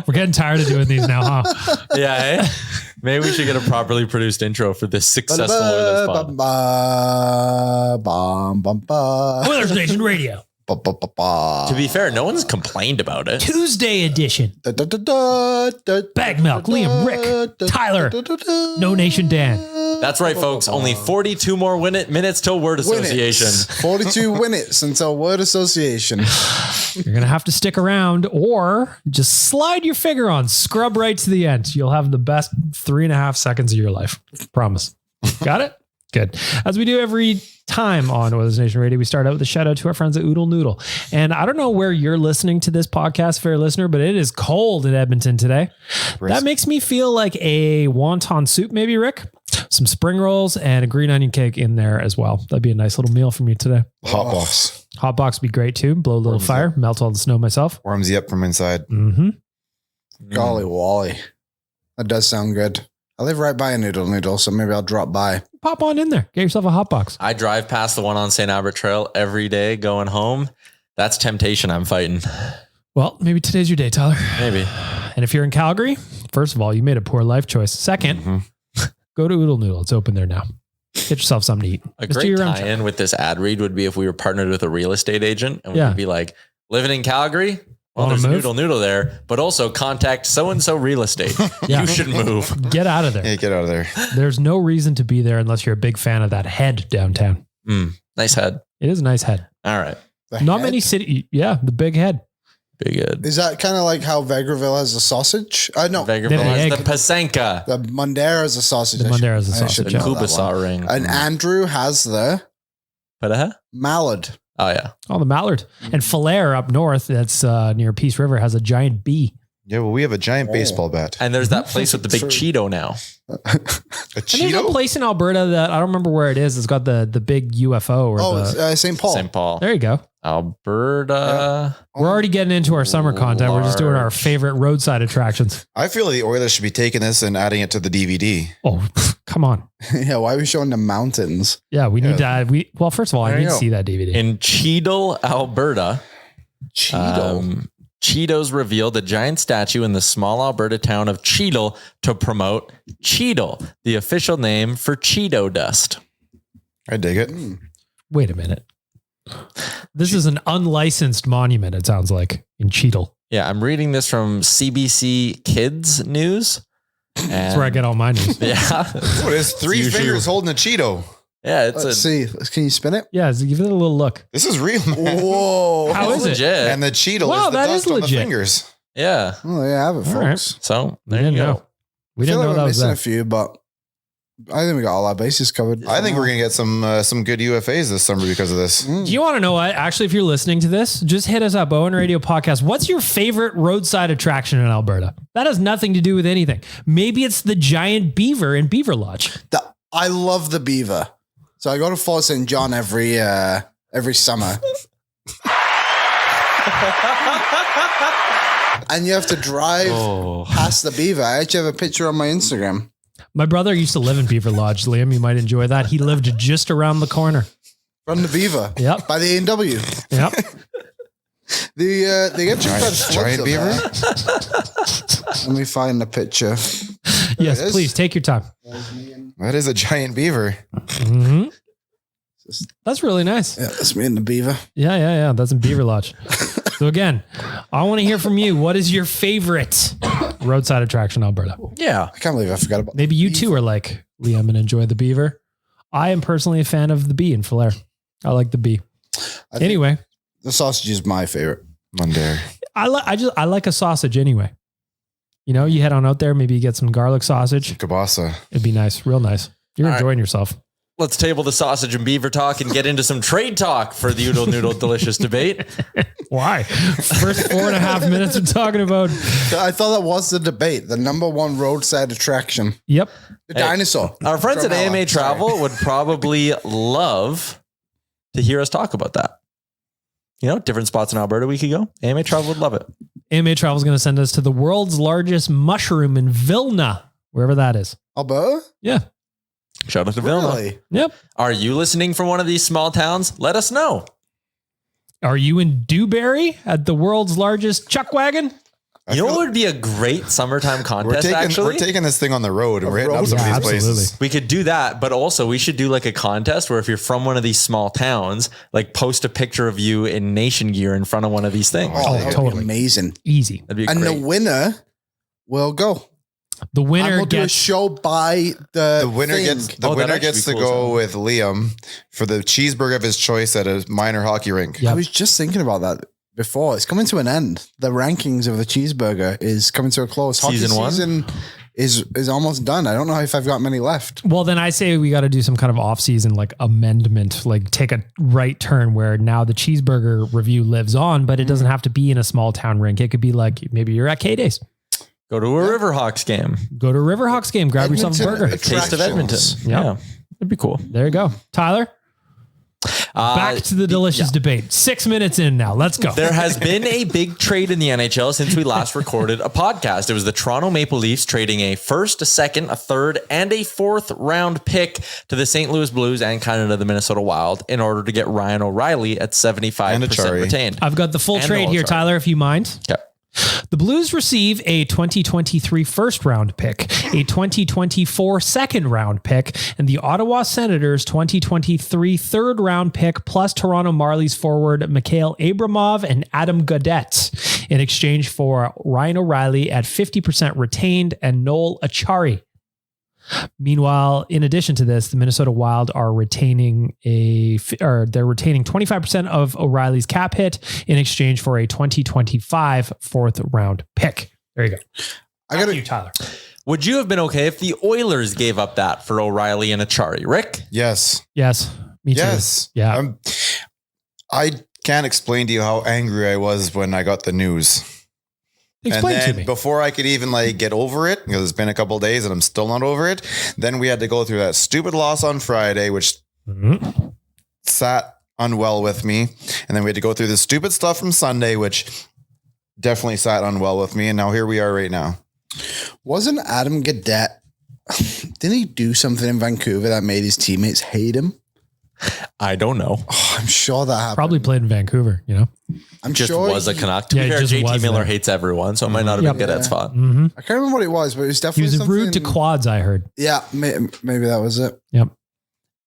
We're getting tired of doing these now, huh? Yeah, eh? Maybe we should get a properly produced intro for this successful Oilers pod. Oilersnation Radio. To be fair, no one's complained about it. Tuesday edition. Bag Milk, Liam, Rick, Tyler, No Nation Dan. That's right, folks. Only 42 more minutes till word association. 42 minutes until word association. You're going to have to stick around or just slide your finger on, scrub right to the end. You'll have the best 3.5 seconds of your life. Promise. Got it? Good. As we do every time on Oilersnation Radio, we start out with a shout out to our friends at Oodle Noodle. And I don't know where you're listening to this podcast, fair listener, but it is cold in Edmonton today. That makes me feel like a wonton soup, maybe, Rick. Some spring rolls and a green onion cake in there as well. That'd be a nice little meal for me today. Hot box. Hot box would be great too. Blow a little fire, melt all the snow myself. Warms you up from inside. Mm-hmm. Golly Wally. That does sound good. I live right by a noodle, so maybe I'll drop by. Pop on in there. Get yourself a hot box. I drive past the one on St. Albert Trail every day going home. That's temptation I'm fighting. Well, maybe today's your day, Tyler. Maybe. And if you're in Calgary, first of all, you made a poor life choice. Second, go to Oodle Noodle. It's open there now. Get yourself something to eat. A great tie-in with this ad read would be if we were partnered with a real estate agent and we would be like, living in Calgary? Well, there's Noodle there, but also contact so-and-so real estate. You should move. Get out of there. Yeah, get out of there. There's no reason to be there unless you're a big fan of that head downtown. Nice head. It is a nice head. All right. Not many city. Yeah, the big head. Big head. Is that kind of like how Vegreville has a sausage? No. Vegreville has the Pasenka. The Mundare has a sausage. The Mundare has a sausage. The Kubasar ring. And Andrew has the mallard. Oh, yeah. Oh, the mallard. And Flair up north, that's near Peace River, has a giant bee. Yeah, well, we have a giant baseball bat. And there's that place with the big Cheeto now. A Cheeto? And there's a place in Alberta that I don't remember where it is. It's got the big UFO. Or St. Paul. St. Paul. There you go. Alberta. We're already getting into our summer content. We're just doing our favorite roadside attractions. I feel the Oilers should be taking this and adding it to the DVD. Oh, come on. Yeah, why are we showing the mountains? Yeah, we need to. Well, first of all, I need to see that DVD. In Cheadle, Alberta. Cheetos revealed a giant statue in the small Alberta town of Cheadle to promote Cheadle, the official name for Cheeto dust. I dig it. Wait a minute. This is an unlicensed monument, it sounds like, in Cheadle. Yeah, I'm reading this from CBC Kids News. That's where I get all my news. Yeah. What is 3 fingers holding a Cheeto? Yeah, Let's see. Can you spin it? Yeah, give it a little look. This is real, man. Whoa. How is legit. it? And the Cheeto is the dust on the fingers. Yeah. Oh, there you have it, folks. Right. So there you go. We didn't know that was missing a few, but I think we got all our bases covered. I think we're going to get some good UFAs this summer because of this. Do you want to know what? Actually, if you're listening to this, just hit us up, Owen Radio Podcast. What's your favorite roadside attraction in Alberta? That has nothing to do with anything. Maybe it's the giant beaver in Beaver Lodge. I love the beaver. So I go to Fort St. John every summer. And you have to drive past the beaver. I actually have a picture on my Instagram. My brother used to live in Beaver Lodge, Liam. You might enjoy that. He lived just around the corner. From the beaver. Yep. By the A&W. Yep. They get giant beaver. Let me find the picture. Yes, please take your time. That is a giant beaver. Mm-hmm. That's really nice. Yeah, that's me and the beaver. Yeah. That's in Beaver Lodge. So again, I want to hear from you. What is your favorite roadside attraction in Alberta? Yeah. I can't believe I forgot about Maybe you too are like Liam and enjoy the beaver. I am personally a fan of the bee in Flair. I like the bee. Anyway. The sausage is my favorite. Mundare. I like a sausage anyway. You know, you head on out there, maybe you get some garlic sausage. Kielbasa. It'd be nice. Real nice. You're enjoying yourself. Let's table the sausage and beaver talk and get into some trade talk for the Oodle Noodle Delicious debate. Why? First 4.5 minutes of talking about. I thought that was the debate. The number one roadside attraction. Yep. The dinosaur. Our friends at AMA Travel would probably love to hear us talk about that. You know, different spots in Alberta we could go. AMA Travel would love it. AMA Travel is going to send us to the world's largest mushroom in Vilna, wherever that is. Alberta? Yeah. Shout out to Vilna. Really? Yep. Are you listening from one of these small towns? Let us know. Are you in Dewberry at the world's largest chuck wagon? You know what would be a great summertime contest, we're taking this thing on the road and we're hitting up some of these places. We could do that, but also we should do like a contest where if you're from one of these small towns, like post a picture of you in nation gear in front of one of these things. Oh, totally. Amazing. Easy. That'd be and great. the winner will go. The winner and we'll do a gets show by the winner gets to cool go with Liam for the cheeseburger of his choice at a minor hockey rink. Yep. I was just thinking about that before. It's coming to an end. The rankings of the cheeseburger is coming to a close. Hockey season is almost done. I don't know if I've got many left. Well, then I say we got to do some kind of off-season like amendment, like take a right turn where now the cheeseburger review lives on, but it doesn't have to be in a small town rink. It could be like maybe you're at K-Days. Go to a Riverhawks game. Go to a Riverhawks game. Grab yourself a burger. A taste of Edmonton. Yeah. It'd be cool. There you go. Tyler, back to the delicious debate. 6 minutes in now. Let's go. There has been a big trade in the NHL since we last recorded a podcast. It was the Toronto Maple Leafs trading a first, a second, a third, and a fourth round pick to the St. Louis Blues and kind of to the Minnesota Wild in order to get Ryan O'Reilly at 75% retained. I've got the full trade here, Tyler, if you mind. Okay. The Blues receive a 2023 first round pick, a 2024 second round pick, and the Ottawa Senators 2023 third round pick, plus Toronto Marlies forward Mikhail Abramov and Adam Gaudette in exchange for Ryan O'Reilly at 50% retained and Noel Achari. Meanwhile, in addition to this, the Minnesota Wild are retaining 25% of O'Reilly's cap hit in exchange for a 2025 fourth round pick. There you go. I got you, Tyler. Would you have been okay if the Oilers gave up that for O'Reilly and Achari? Rick? Yes. Yes. Me too. Yes. Yeah. I can't explain to you how angry I was when I got the news. Explain and then to me. Before I could even get over it, because it's been a couple of days and I'm still not over it. Then we had to go through that stupid loss on Friday, which sat unwell with me. And then we had to go through the stupid stuff from Sunday, which definitely sat unwell with me. And now here we are right now. Wasn't Adam Gaudette, didn't he do something in Vancouver that made his teammates hate him? I don't know. Oh, I'm sure that happened. Probably played in Vancouver, you know? I'm just sure was a Canuck. To be fair, JT Miller hates everyone, so it might not have been Gaudette's spot. Mm-hmm. I can't remember what it was, but it was He definitely was rude to quads, I heard. Yeah, maybe that was it. Yep.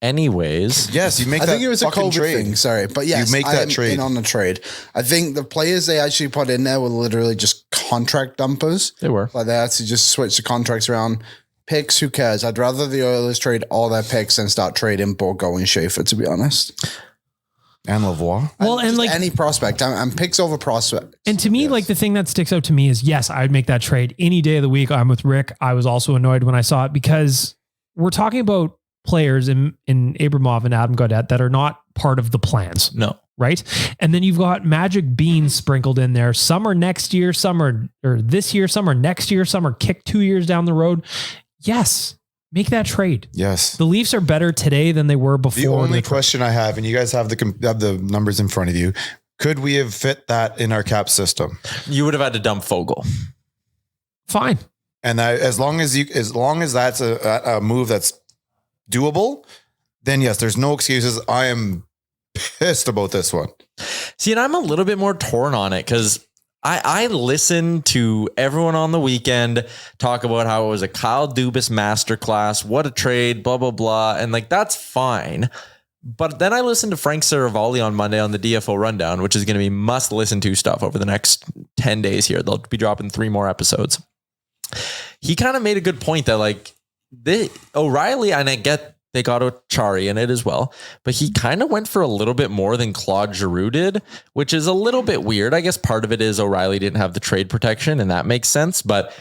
Anyways. Yes, you make I that think it was a COVID trade. thing, sorry. But yes, you make that trade. in on the trade. I think the players they actually put in there were literally just contract dumpers. They were. Like they had to just switch the contracts around. Picks, who cares? I'd rather the Oilers trade all their picks than start trading Borgo and Schaefer, to be honest. And Lavoie. Well, and like any prospect, I'm picks over prospect. And to me, like the thing that sticks out to me is, yes, I would make that trade any day of the week. I'm with Rick. I was also annoyed when I saw it because we're talking about players in Abramov and Adam Gaudette that are not part of the plans. No. Right. And then you've got magic beans sprinkled in there. Some are next year, some are or this year, some are next year, some are kicked 2 years down the road. Yes. Make that trade. Yes. The Leafs are better today than they were before. The only question I have, and you guys have the numbers in front of you, could we have fit that in our cap system? You would have had to dump Fogle. Fine. And as long as that's a move that's doable, then yes, there's no excuses. I am pissed about this one. See, and I'm a little bit more torn on it because I listened to everyone on the weekend talk about how it was a Kyle Dubas masterclass, what a trade, blah, blah, blah. And like, that's fine. But then I listened to Frank Saravalli on Monday on the DFO Rundown, which is going to be must listen to stuff over the next 10 days here. They'll be dropping 3 more episodes. He kind of made a good point that like O'Reilly, and I get they got Achari in it as well, but he kind of went for a little bit more than Claude Giroux did, which is a little bit weird. I guess part of it is O'Reilly didn't have the trade protection, and that makes sense. But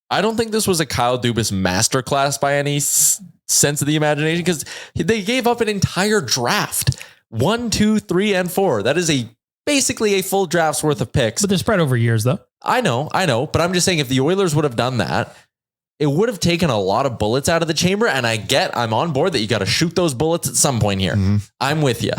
I don't think this was a Kyle Dubas masterclass by any sense of the imagination, because they gave up an entire draft, 1, 2, 3, and 4. That is basically a full draft's worth of picks. But they're spread over years, though. I know, but I'm just saying if the Oilers would have done that, it would have taken a lot of bullets out of the chamber. And I'm on board that you got to shoot those bullets at some point here. Mm-hmm. I'm with you.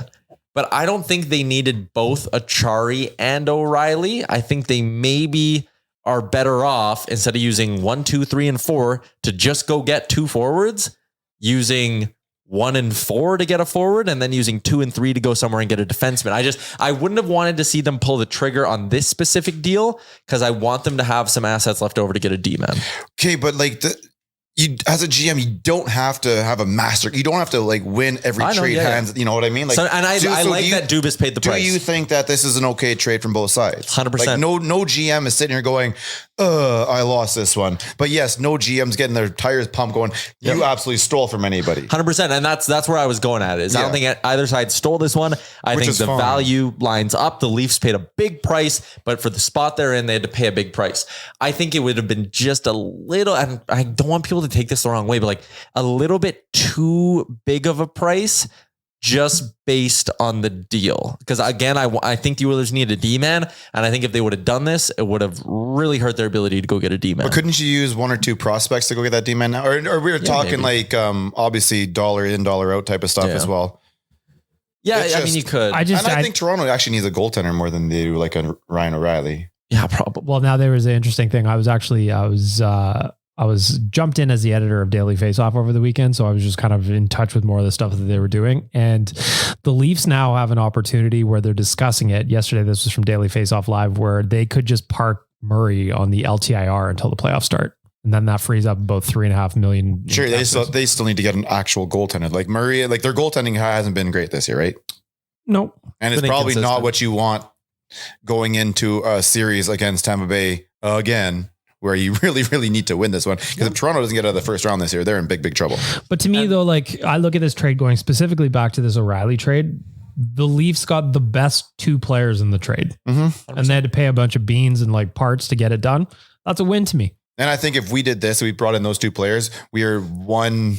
But I don't think they needed both Achari and O'Reilly. I think they maybe are better off, instead of using 1, 2, 3, and 4 to just go get 2 forwards, using 1 and 4 to get a forward and then using 2 and 3 to go somewhere and get a defenseman. I wouldn't have wanted to see them pull the trigger on this specific deal because I want them to have some assets left over to get a D-man. Okay, but like you as a GM, you don't have to have a master. You don't have to like win every trade hands. You know what I mean? Like, so, and I like that Dubas paid the price. Do you think that this is an okay trade from both sides? 100%. Like no GM is sitting here going, I lost this one. But yes, no GM's getting their tires pumped going, you absolutely stole from anybody. 100%. And that's where I was going at is I don't think either side stole this one. I think the value lines up. The Leafs paid a big price, but for the spot they're in, they had to pay a big price. I think it would have been just a little, and I don't want people to take this the wrong way, but like a little bit too big of a price just based on the deal. Because again, I think the Oilers need a D-man, and I think if they would have done this, it would have really hurt their ability to go get a D-man. But couldn't you use 1 or 2 prospects to go get that D-man now? Or we were talking maybe. Like obviously dollar in, dollar out type of stuff as well. Yeah, I mean you could. I think Toronto actually needs a goaltender more than they do like a Ryan O'Reilly. Yeah, probably. Well, now there was an interesting thing. I was jumped in as the editor of Daily Faceoff over the weekend. So I was just kind of in touch with more of the stuff that they were doing. And the Leafs now have an opportunity where they're discussing it. Yesterday, this was from Daily Faceoff Live, where they could just park Murray on the LTIR until the playoffs start. And then that frees up about $3.5 million. Sure. They still need to get an actual goaltender. Like Murray, like their goaltending hasn't been great this year, right? No. And it's probably not what you want going into a series against Tampa Bay again, where you really, really need to win this one. Because if Toronto doesn't get out of the first round this year, they're in big, big trouble. But to me, though, like I look at this trade going specifically back to this O'Reilly trade, the Leafs got the best 2 players in the trade. Mm-hmm. And they had to pay a bunch of beans and like parts to get it done. That's a win to me. And I think if we did this, we brought in those 2 players, we are one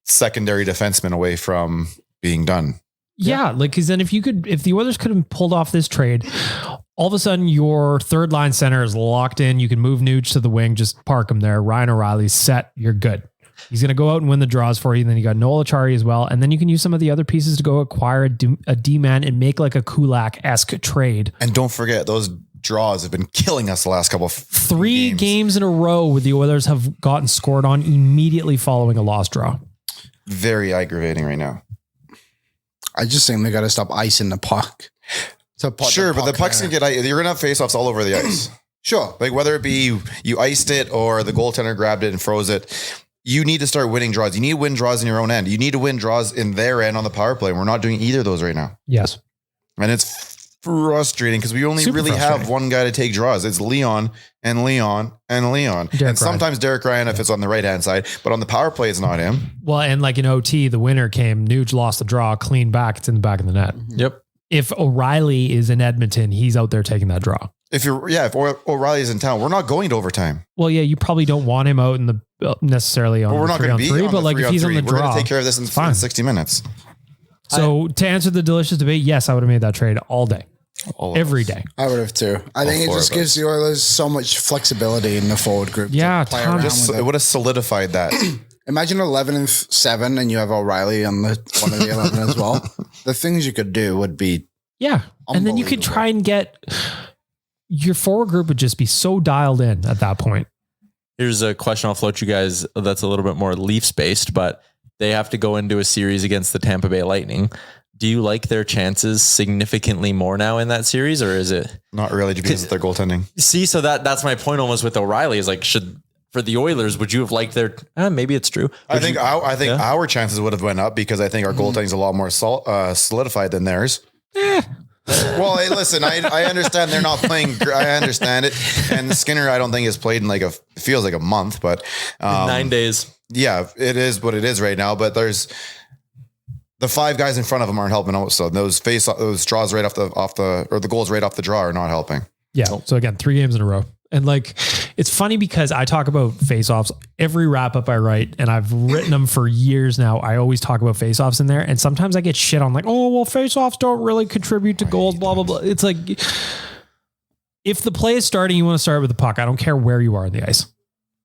secondary defenseman away from being done. Yeah. Like, cause then if the Oilers could have pulled off this trade, all of a sudden your third line center is locked in. You can move Nuge to the wing, just park him there. Ryan O'Reilly's set. You're good. He's going to go out and win the draws for you. And then you got Noel Acciari as well. And then you can use some of the other pieces to go acquire a D-man and make like a Kulak-esque trade. And don't forget, those draws have been killing us the last couple of 3 games in a row where the Oilers have gotten scored on immediately following a lost draw. Very aggravating right now. I just think they got to stop icing the puck. Sure, but the puck's going to get ice. You're going to have face-offs all over the ice. Sure. Like whether it be you iced it or the goaltender grabbed it and froze it, you need to start winning draws. You need to win draws in your own end. You need to win draws in their end on the power play. And we're not doing either of those right now. Yes. And it's frustrating because we only really have one guy to take draws. It's Leon and Leon and Leon. And sometimes Derek Ryan if it's on the right-hand side, but on the power play, it's not him. Well, and like in OT, the winner came, Nuge lost the draw, clean back. It's in the back of the net. Mm-hmm. Yep. If O'Reilly is in Edmonton, he's out there taking that draw. If O'Reilly's in town, we're not going to overtime. Well, yeah, you probably don't want him out in the necessarily on. But we're not going to be 3 on but like if he's on the draw, we're going to take care of this in 60 minutes. So to answer the delicious debate, yes, I would have made that trade all day, every day. I would have too. I think it just gives the Oilers so much flexibility in the forward group. Yeah, it would have solidified that. Imagine 11-7 and you have O'Reilly on one of the 11 as well. The things you could do would be and then you could try and get your forward group would just be so dialed in at that point. Here's a question I'll float you guys that's a little bit more Leafs based, but they have to go into a series against the Tampa Bay Lightning. Do you like their chances significantly more now in that series, or is it not really because of their goaltending? See, so that's my point almost with O'Reilly is like, for the Oilers, would you have liked their? Maybe it's true. I think our chances would have went up because I think our goaltending is a lot more solidified than theirs. Well, hey, listen, I understand they're not playing. I understand it, and Skinner, I don't think has played in feels like a month, but 9 days. Yeah, it is what it is right now. But there's the 5 guys in front of them aren't helping out. So those draws right off the goals right off the draw are not helping. Yeah. So again, 3 games in a row. And like, it's funny because I talk about face-offs every wrap up I write, and I've written them for years now. I always talk about face-offs in there. And sometimes I get shit on like, oh, well, face-offs don't really contribute to goals, blah, blah, blah. It's like, if the play is starting, you want to start with the puck. I don't care where you are on the ice.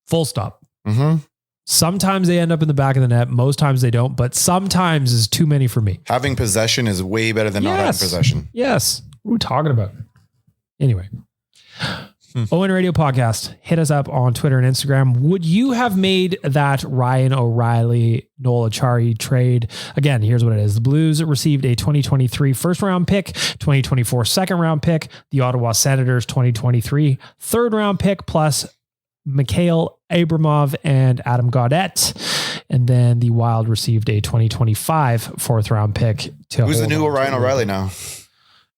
Full stop. Mm-hmm. Sometimes they end up in the back of the net. Most times they don't, but sometimes is too many for me. Having possession is way better than not having possession. Yes. What are we talking about? Anyway. ON Radio Podcast. Hit us up on Twitter and Instagram. Would you have made that Ryan O'Reilly, Noel Acciari trade? Again, here's what it is. The Blues received a 2023 first round pick, 2024 second round pick, the Ottawa Senators 2023 third round pick, plus Mikhail Abramov and Adam Gaudette. And then the Wild received a 2025 fourth round pick. Who's the new Ryan O'Reilly now?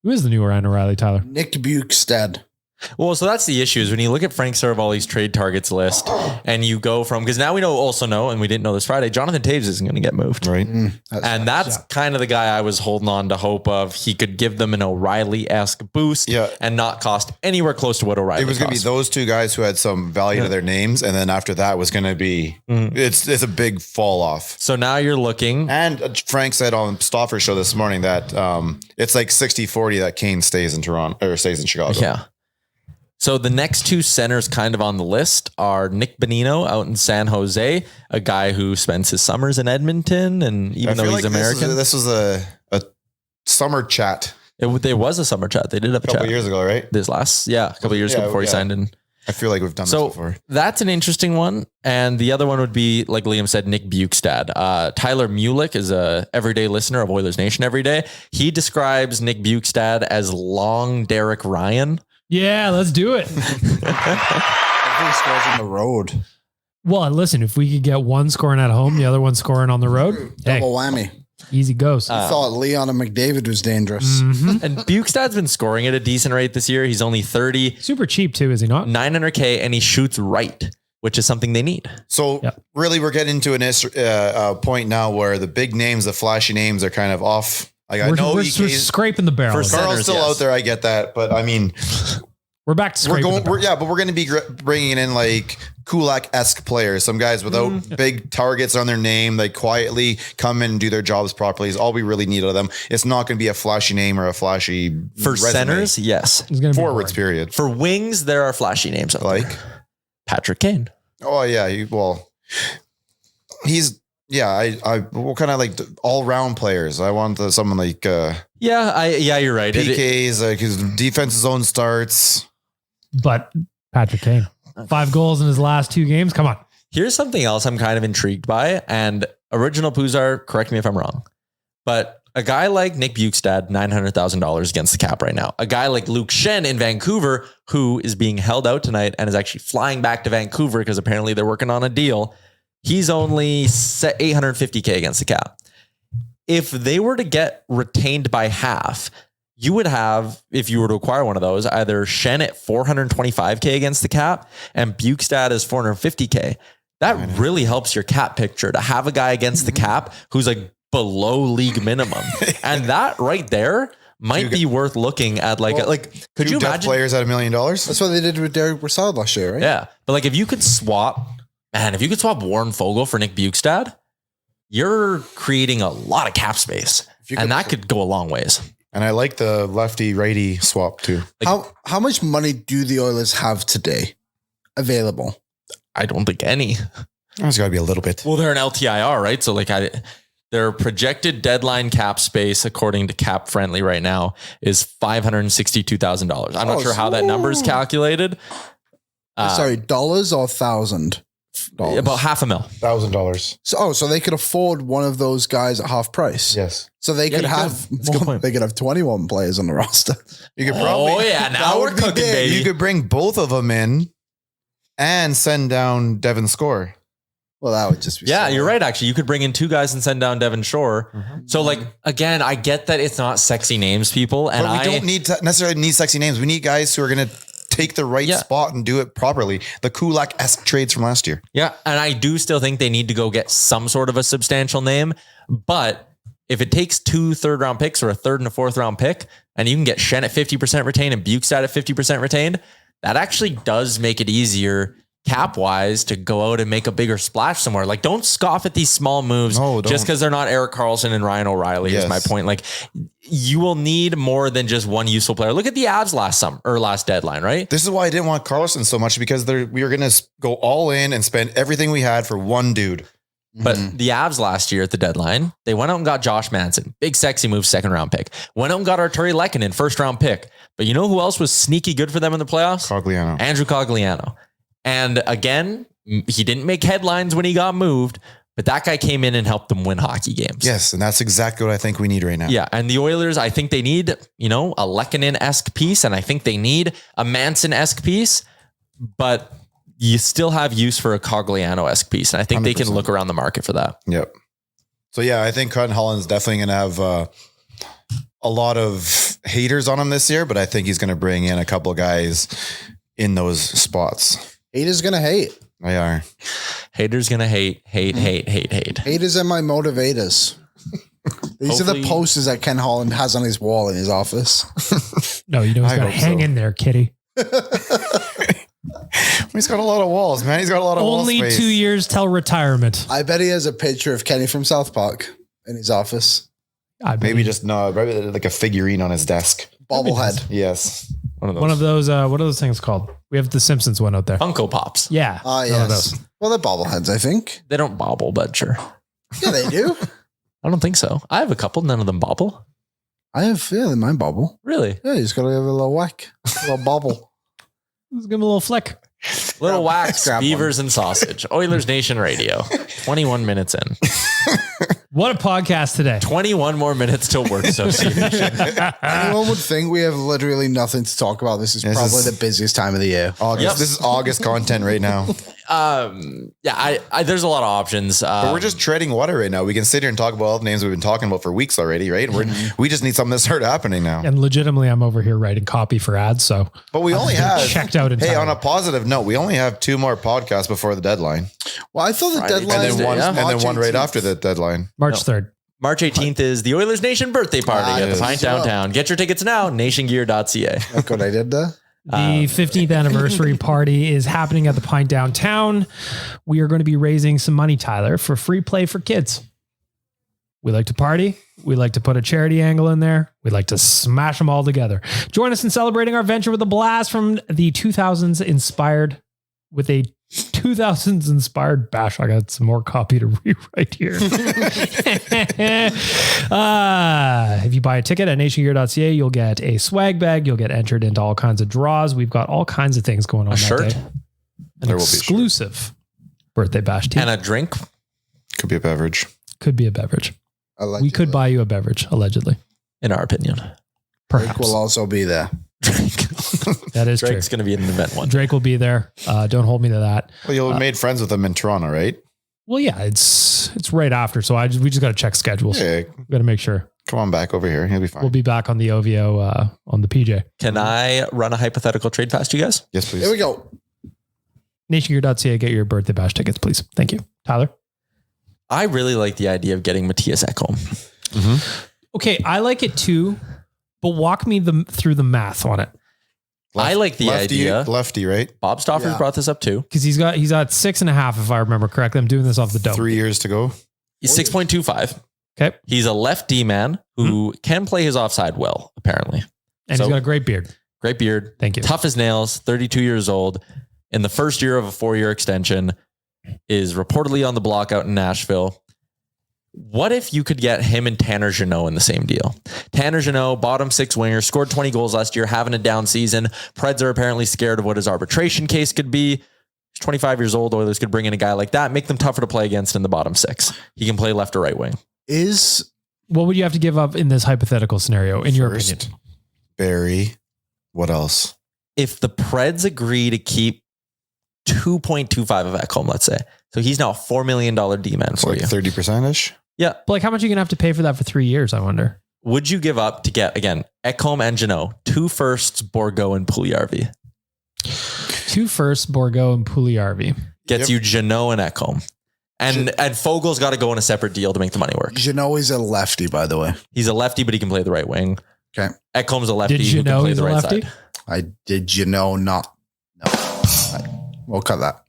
Who is the new Ryan O'Reilly, Tyler? Nick Bukestad. Well, so that's the issue is when you look at Frank Saravalli's trade targets list and you go from, because now we also know, and we didn't know this Friday, Jonathan Toews isn't going to get moved. Right. That's kind of the guy I was holding on to hope of. He could give them an O'Reilly-esque boost and not cost anywhere close to what O'Reilly It was going to be those two guys who had some value to their names. And then after that was going to be, it's a big fall off. So now you're looking. And Frank said on Stauffer's show this morning that it's like 60-40 that Kane stays in Toronto or stays in Chicago. Yeah. So the next two centers kind of on the list are Nick Bonino out in San Jose, a guy who spends his summers in Edmonton. And even though he's American, this was a summer chat. It was a summer chat. They did have a couple years ago, right? A couple of years ago before he signed in. I feel like we've done this before. That's an interesting one. And the other one would be, like Liam said, Nick Bukestad. Tyler Mulick is a everyday listener of Oilers Nation every day. He describes Nick Bukestad as long Derek Ryan. Yeah, let's do it. Every scores on the road. Well, listen, if we could get one scoring at home, the other one scoring on the road, double whammy. Easy goes. I thought Leon and McDavid was dangerous. Mm-hmm. And Bukestad's been scoring at a decent rate this year. He's only 30. Super cheap too, is he not? $900K, and he shoots right, which is something they need. So really, we're getting to a point now where the big names, the flashy names, are kind of off. Like we're scraping the barrel. Carl's still out there. I get that, but I mean, we're back to scraping the barrel. but we're going to be bringing in like Kulak-esque players, some guys without big targets on their name, like quietly come in and do their jobs properly is all we really need out of them. It's not going to be a flashy name or a flashy for resume. Centers. Yes, forwards. Period. For wings, there are flashy names out like there. Patrick Kane. Oh yeah, he's. Yeah, I kind of like all round players. I want someone like you're right. PKs, like his defense zone starts. But Patrick Kane, 5 goals in his last 2 games. Come on. Here's something else I'm kind of intrigued by. And Original Puzar, correct me if I'm wrong, but a guy like Nick Bukestad, $900,000 against the cap right now. A guy like Luke Schenn in Vancouver, who is being held out tonight and is actually flying back to Vancouver because apparently they're working on a deal. He's only set $850K against the cap. If they were to get retained by half, you would have, if you were to acquire one of those, either Schenn at $425K against the cap and Bukestad is $450K. That really helps your cap picture to have a guy against the cap who's like below league minimum. And that right there might be worth looking at. Could you imagine players at $1 million? That's what they did with Derek Brassard last year, right? Yeah. But like if you could swap Warren Fogle for Nick Bukestad, you're creating a lot of cap space, and that could go a long ways. And I like the lefty-righty swap too. How much money do the Oilers have today available? I don't think any. There's got to be a little bit. Well, they're an LTIR, right? So their projected deadline cap space, according to Cap Friendly right now, is $562,000. I'm not sure how that number is calculated. Sorry, dollars or $1,000? About $500,000. $1,000. So they could afford one of those guys at half price. Yes. So they could have they could have 21 players on the roster. You could probably. Oh yeah, now we're cooking, baby. You could bring both of them in and send down Devin Score. Well, that would just be. Yeah, you're right. Actually, you could bring in 2 guys and send down Devin Shore. Mm-hmm. So, again, I get that it's not sexy names, people, and but we don't need to necessarily need sexy names. We need guys who are going to take the right spot and do it properly. The Kulak-esque trades from last year. Yeah, and I do still think they need to go get some sort of a substantial name, but if it takes 2 third-round picks or a 3rd and a 4th-round pick, and you can get Schenn at 50% retained and Bukestad at 50% retained, that actually does make it easier cap-wise to go out and make a bigger splash somewhere. Like, don't scoff at these small moves just because they're not Erik Karlsson and Ryan O'Reilly is my point. Like, you will need more than just one useful player. Look at the Avs last deadline, right? This is why I didn't want Karlsson so much, because we were going to go all in and spend everything we had for one dude. But the Avs last year at the deadline, they went out and got Josh Manson, big sexy move, 2nd round pick. Went out and got Arturi Lehkonen, 1st round pick. But you know who else was sneaky good for them in the playoffs? Cogliano. Andrew Cogliano. And again, he didn't make headlines when he got moved, but that guy came in and helped them win hockey games. Yes, and that's exactly what I think we need right now. Yeah, and the Oilers, I think they need, a Lehkonen-esque piece, and I think they need a Manson-esque piece, but you still have use for a Cogliano-esque piece, and I think 100%. They can look around the market for that. Yep. So yeah, I think Cotton Holland's definitely going to have a lot of haters on him this year, but I think he's going to bring in a couple of guys in those spots. Haters going to hate. They are. Haters going to hate. Haters are my motivators. These are the posters that Ken Holland has on his wall in his office. No, he's got to hang in there, kitty. He's got a lot of walls, man. He's got a lot of walls. Only 2 years till retirement. I bet he has a picture of Kenny from South Park in his office. Maybe like a figurine on his desk. Bobblehead. Yes. One of those. What are those things called? We have the Simpsons one out there. Funko Pops. Yeah. Yes. Well, they're bobbleheads, I think. They don't bobble, but sure. Yeah, they do. I don't think so. I have a couple. None of them bobble. Mine bobble. Really? Yeah, you just got to give it a little whack. A little bobble. Let's give him a little flick. Little wax, beavers, and sausage. Oilers Nation Radio. 21 minutes in. What a podcast today. 21 more minutes till work association. Anyone would think we have literally nothing to talk about. This is probably the busiest time of the year. August. Yep. This is August content right now. There's a lot of options. But we're just treading water right now. We can sit here and talk about all the names we've been talking about for weeks already, right? We just need something to start happening now. And legitimately, I'm over here writing copy for ads. So, but we only have checked out. Hey, on a positive note, we only have 2 more podcasts before the deadline. Well, I thought the deadline and then one right after the deadline. March 3rd. March 18th is the Oilers Nation birthday party at the Pint downtown. Get your tickets now, nationgear.ca. Look what I did there. The 15th anniversary party is happening at the Pint downtown. We are going to be raising some money, Tyler, for free play for kids. We like to party. We like to put a charity angle in there. We like to smash them all together. Join us in celebrating our venture with a blast from the 2000s inspired bash. I got some more copy to rewrite here. If you buy a ticket at nationgear.ca, you'll get a swag bag. You'll get entered into all kinds of draws. We've got all kinds of things going on that day. An exclusive birthday bash team. And a drink. Could be a beverage. Could be a beverage. Allegedly. We could buy you a beverage, allegedly. In our opinion. Perhaps. Drake will also be there. That is Drake's going to be in an event one. Drake will be there. Don't hold me to that. Well, you made friends with him in Toronto, right? Well, yeah, it's right after. So we just got to check schedules. Yeah. Got to make sure. Come on back over here. He'll be fine. We'll be back on the OVO on the PJ. Can I run a hypothetical trade past you guys? Yes, please. Here we go. Nationgear.ca, get your birthday bash tickets, please. Thank you. Tyler? I really like the idea of getting Matthias Ekholm. Mm-hmm. Okay, I like it too, but walk me through the math on it. I like the idea. Lefty, right? Bob Stauffer's brought this up too. Because he's got 6.5, if I remember correctly. I'm doing this off the dome. 3 years to go. He's 6.25. Okay. He's a left D man who can play his offside well, apparently. And he's got a great beard. Great beard. Thank you. Tough as nails, 32 years old. In the first year of a 4-year extension, is reportedly on the block out in Nashville. What if you could get him and Tanner Jeannot in the same deal? Tanner Jeannot, bottom 6 winger, scored 20 goals last year, having a down season. Preds are apparently scared of what his arbitration case could be. He's 25 years old. Oilers could bring in a guy like that, make them tougher to play against in the bottom 6. He can play left or right wing. What would you have to give up in this hypothetical scenario, in your opinion? Barry. What else? If the Preds agree to keep 2.25 of Ekholm, let's say. So he's now a $4 million D-man for you. 30%-ish? Yeah. But like, how much are you going to have to pay for that for 3 years, I wonder? Would you give up to get, again, Ekholm and Jeannot, 2 firsts, Borgo and Puljujarvi? 2 firsts, Borgo and Puljujarvi. Gets you Jeannot and Ekholm. And Fogel's got to go on a separate deal to make the money work. Jeannot is a lefty, by the way. He's a lefty, but he can play the right wing. Okay. Ekholm's a lefty. Did you know he's a lefty? Did you know not? No. We'll cut that.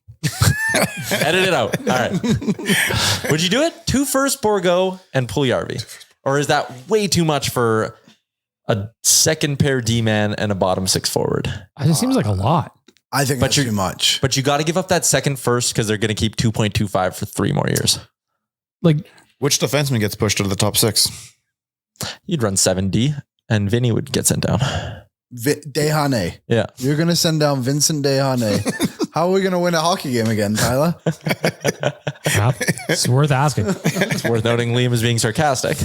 Edit it out. All right. Would you do it? 2 firsts, Borgo and Puljujarvi? Or is that way too much for a second pair D-man and a bottom 6 forward? It seems like a lot. I think that's too much. But you got to give up that second first because they're going to keep 2.25 for 3 more years. Like, which defenseman gets pushed to the top 6? You'd run 7D and Vinny would get sent down. Dehane. Yeah. You're going to send down Vincent Dehane. How are we going to win a hockey game again, Tyler? yeah, it's worth asking. It's worth noting Liam is being sarcastic.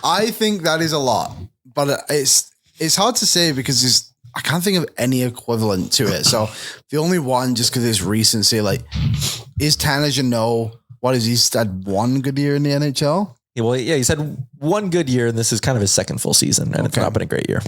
I think that is a lot, but it's hard to say because I can't think of any equivalent to it. So the only one, just because it's recency, like, is Tanev what is he's had one good year in the NHL? Yeah, well, yeah, he's had one good year, and this is kind of his second full season, and it's not been a great year.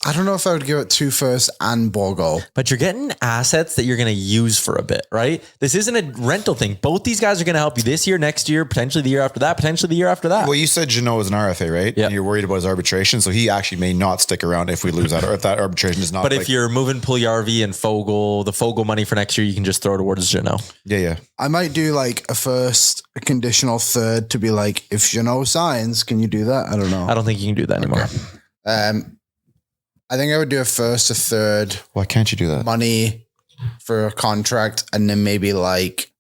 I don't know if I would give it 2 firsts and Borgo. But you're getting assets that you're going to use for a bit, right? This isn't a rental thing. Both these guys are going to help you this year, next year, potentially the year after that, potentially the year after that. Well, you said Jeannot is an RFA, right? Yeah. And you're worried about his arbitration, so he actually may not stick around if we lose that, or if that arbitration is not. But if you're moving Puljujarvi and Fogel, the Fogel money for next year, you can just throw towards Jeannot. Yeah. I might do like a first, a conditional third to be like, if Jeannot signs, can you do that? I don't know. I don't think you can do that anymore. I think I would do a first, a third. Why can't you do that? Money for a contract, and then maybe like.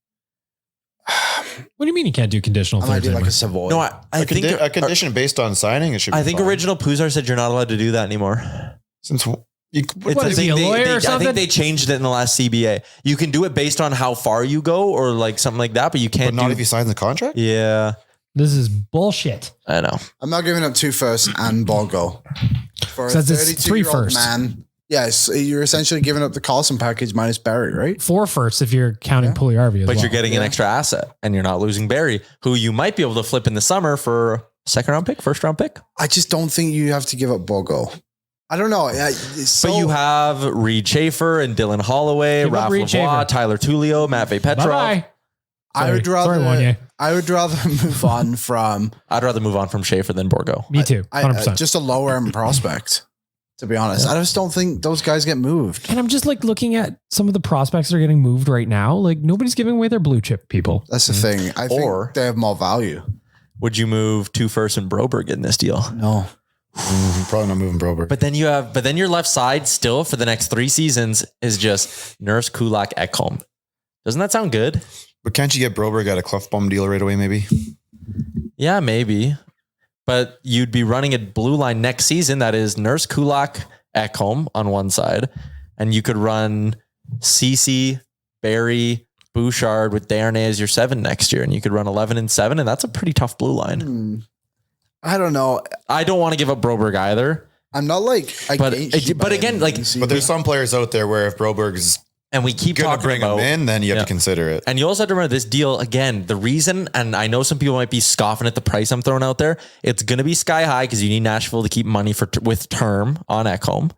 What do you mean you can't do conditional I might thirds do like anymore? a Savoy. No, I think a condition based on signing. It should. Be I think fine. original Puzar said you're not allowed to do that anymore. Since What is he, a lawyer or I something? think they changed it in the last CBA. You can do it based on how far you go or like something like that, but you can't but not do. if you sign the contract. Yeah, This is bullshit. I know. I'm not giving up 2 firsts and Borgo. For a Says it's 3 32-year-old firsts. man. Yes, you're essentially giving up the Carlson package minus Barry, right? 4 firsts if you're counting Puljujarvi as But well. you're getting an extra asset and you're not losing Barry, who you might be able to flip in the summer for a second round pick, first round pick. I just don't think you have to give up Borgo. I don't know. But you have Reed Schaefer and Dylan Holloway, Give up Ralph Reed Lavoie, Schaefer. Tyler Tullio, Matvey Petrov. Bye-bye. I would Sorry, rather. Wanye. I would rather move on from. I'd rather move on from Schaefer than Borgo. Me too. 100%. Just a lower end prospect. To be honest, I just don't think those guys get moved. And I'm just like looking at some of the prospects that are getting moved right now. Like nobody's giving away their blue chip people. That's the thing. I Or- think they have more value. Would you move 2 firsts and Broberg in this deal? No. Probably not moving Broberg. But then your left side still for the next 3 seasons is just Nurse, Kulak, Ekholm. Doesn't that sound good? But can't you get Broberg at a Clefbaum deal right away? Maybe. Yeah, maybe. But you'd be running a blue line next season that is Nurse, Kulak, Ekholm on one side, and you could run Cece, Barry, Bouchard with Darnay as your 7 next year, and you could run 11 and 7, and that's a pretty tough blue line. I don't know. I don't want to give up Broberg either. I'm not like, But again, like, But there's some players out there where if Broberg's and we keep gonna talking bring about him in, then you have to consider it. And you also have to remember this deal again. The reason, and I know some people might be scoffing at the price I'm throwing out there, it's going to be sky high because you need Nashville to keep money with term on Ekholm,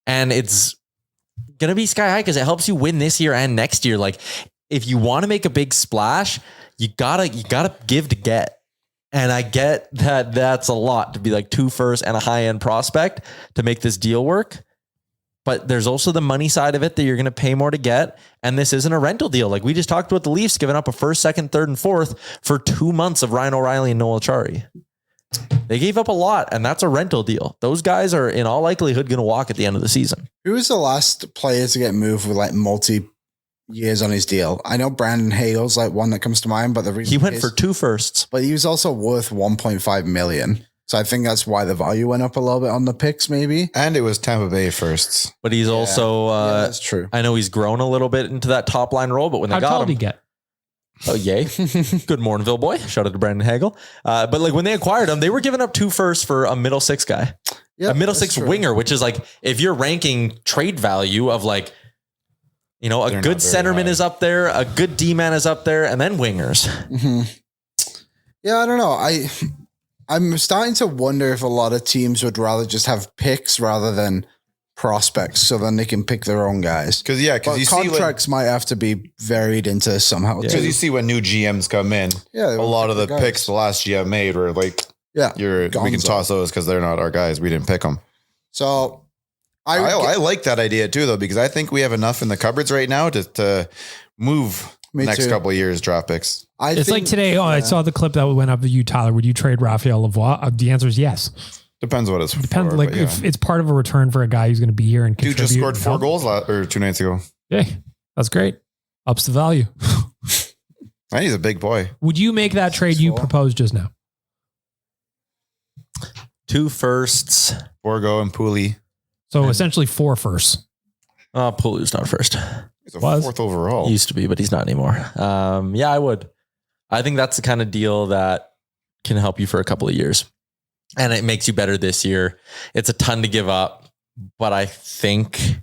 and it's going to be sky high because it helps you win this year and next year. Like if you want to make a big splash, you gotta give to get. And I get that that's a lot to be like 2 firsts and a high end prospect to make this deal work. But there's also the money side of it that you're going to pay more to get. And this isn't a rental deal. Like we just talked about the Leafs giving up a 1st, 2nd, 3rd, and 4th for 2 months of Ryan O'Reilly and Noel Acciari. They gave up a lot, and that's a rental deal. Those guys are in all likelihood going to walk at the end of the season. Who was the last player to get moved with like multi years on his deal? I know Brandon Hale's like one that comes to mind, but the reason He went for 2 firsts. but he was also worth 1.5 million. So I think that's why the value went up a little bit on the picks, maybe. And it was Tampa Bay firsts. But he's also, That's true. I know he's grown a little bit into that top line role, but when they How got tall him, did he get? oh, yay. Good Mornville boy. Shout out to Brandon Hagel. But like when they acquired him, they were giving up 2 firsts for a middle 6 guy, Yeah, a middle that's 6 true. winger, which is like, if you're ranking trade value of like, you know, a They're good not very centerman high. is up there, a good D-man is up there, and then wingers. Yeah, I don't know. I'm starting to wonder if a lot of teams would rather just have picks rather than prospects, so then they can pick their own guys. Because But you see contracts might have to be varied into somehow. because you see when new GMs come in, Yeah, they a want lot to of the pick the guys. picks the last GM made were like, Yeah, we can Gonzo. toss those because they're not our guys. We didn't pick them. So I I like that idea too, though, because I think we have enough in the cupboards right now to move Me next too. couple of years draft picks. It's like today. Oh, I saw the clip that went up with you, Tyler. Would you trade Raphael Lavoie? The answer is yes. Depends what it's Depends. for. Like but yeah. if it's part of a return for a guy who's going to be here and Dude contribute. just scored 4 goals 2 nights ago. Yeah, that's great. Ups the value. He's a big boy. Would you make that trade you proposed just now? 2 firsts. Borgo and Pooley. So essentially 4 firsts. Pooley's not first. He's a 4th overall. He used to be, but he's not anymore. Yeah, I would. I think that's the kind of deal that can help you for a couple of years. And it makes you better this year. It's a ton to give up, but I think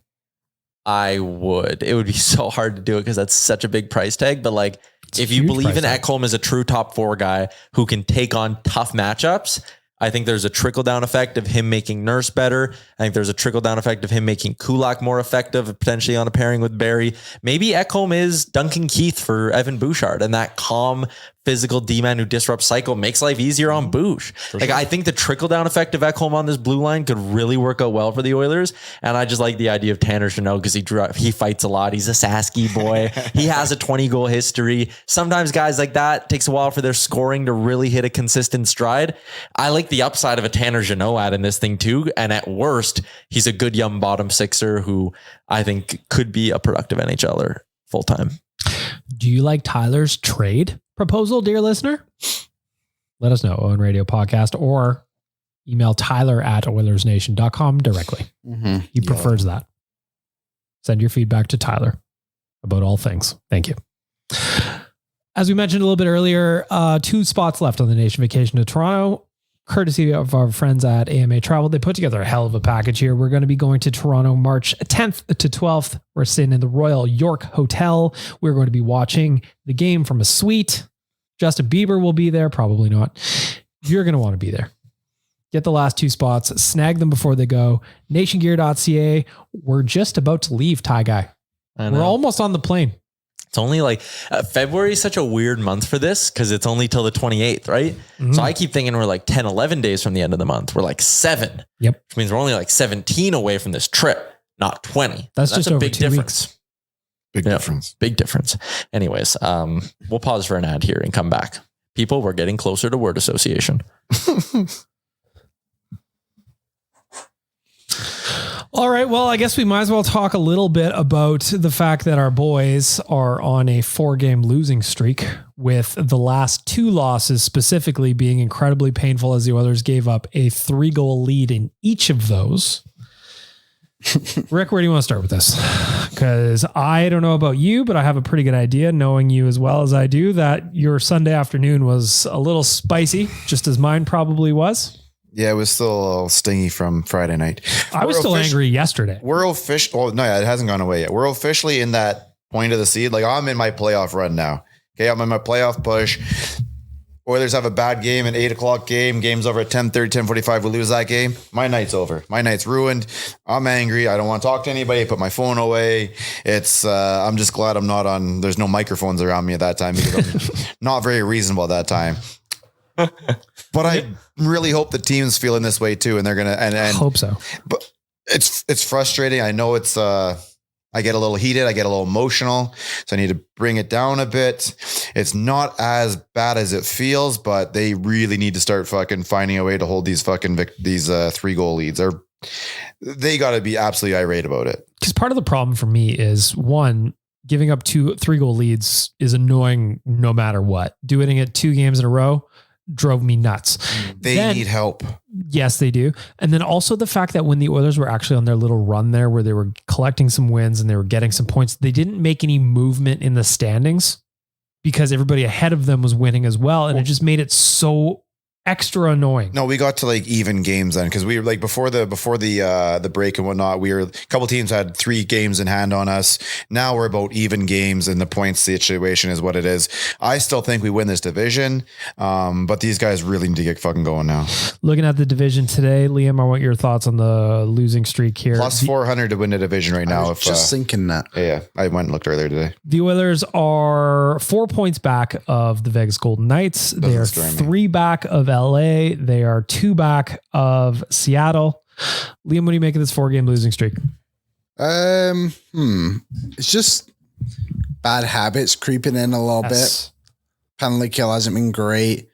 I would. It would be so hard to do it because that's such a big price tag. But like, if you believe in Ekholm as a true top 4 guy who can take on tough matchups, I think there's a trickle down effect of him making Nurse better. I think there's a trickle down effect of him making Kulak more effective, potentially on a pairing with Barry. Maybe Ekholm is Duncan Keith for Evan Bouchard, and that calm, physical D-man who disrupts cycle makes life easier on Bouch. Like, I think the trickle down effect of Ekholm on this blue line could really work out well for the Oilers. And I just like the idea of Tanner Chanel because he fights a lot. He's a Sasky boy. He has a 20-goal history. Sometimes guys like that takes a while for their scoring to really hit a consistent stride. I like the upside of a Tanner Janot ad in this thing too. And at worst, he's a good young bottom sixer who I think could be a productive NHLer full time. Do you like Tyler's trade proposal, dear listener? Let us know on Radio Podcast or email Tyler@Oilersnation.com directly. He prefers that. Send your feedback to Tyler about all things. Thank you. As we mentioned a little bit earlier, 2 spots left on the Nation Vacation to Toronto, courtesy of our friends at AMA Travel. They put together a hell of a package here. We're going to be going to Toronto March 10th to 12th. We're staying in the Royal York Hotel. We're going to be watching the game from a suite. Justin Bieber will be there. Probably not. You're going to want to be there. Get the last 2 spots. Snag them before they go. Nationgear.ca. We're just about to leave, Ty Guy. We're almost on the plane. It's only like February is such a weird month for this because it's only till the 28th, right? So I keep thinking we're like 10, 11 days from the end of the month. We're like 7. Yep. Which means we're only like 17 away from this trip, not 20. That's just a over big 2 difference. weeks. Big difference. Anyways, we'll pause for an ad here and come back. People, we're getting closer to word association. All right. Well, I guess we might as well talk a little bit about the fact that our boys are on a 4-game losing streak, with the last 2 losses specifically being incredibly painful as the Oilers gave up a 3-goal lead in each of those. Rick, where do you want to start with this? Because I don't know about you, but I have a pretty good idea, knowing you as well as I do, that your Sunday afternoon was a little spicy, just as mine probably was. Yeah, it was still a little stingy from Friday night. I was still angry yesterday. We're official. Oh, no, it hasn't gone away yet. We're officially in that point of the seed. Like, I'm in my playoff run now. Okay, I'm in my playoff push. Oilers have a bad game, an 8:00 game. Game's over at 10:30, 10:45. We lose that game. My night's over. My night's ruined. I'm angry. I don't want to talk to anybody. I put my phone away. I'm just glad I'm not on. There's no microphones around me at that time because I'm not very reasonable at that time. But I really hope the team's feeling this way too, and they're gonna. And I hope so. But it's frustrating. I know it's. I get a little heated. I get a little emotional, so I need to bring it down a bit. It's not as bad as it feels, but they really need to start fucking finding a way to hold these 3-goal leads. They got to be absolutely irate about it. Because part of the problem for me is, one, giving up 3-goal leads is annoying no matter what. Doing it 2 games in a row drove me nuts. They need help. Yes, they do. And then also the fact that when the Oilers were actually on their little run there, where they were collecting some wins and they were getting some points, they didn't make any movement in the standings because everybody ahead of them was winning as well. And it just made it so extra annoying. No, we got to like even games then, because we were like before the break and whatnot. A couple teams had 3 games in hand on us. Now we're about even games, and the points situation is what it is. I still think we win this division, but these guys really need to get fucking going now. Looking at the division today, Liam, I want your thoughts on the losing streak here. Plus 400 to win the division right now. Just thinking that. Yeah, I went and looked earlier today. The Oilers are 4 points back of the Vegas Golden Knights. They are 3 back of LA. They are 2 back of Seattle. Liam, what do you make of this 4-game losing streak? It's just bad habits creeping in a little bit. Penalty kill hasn't been great.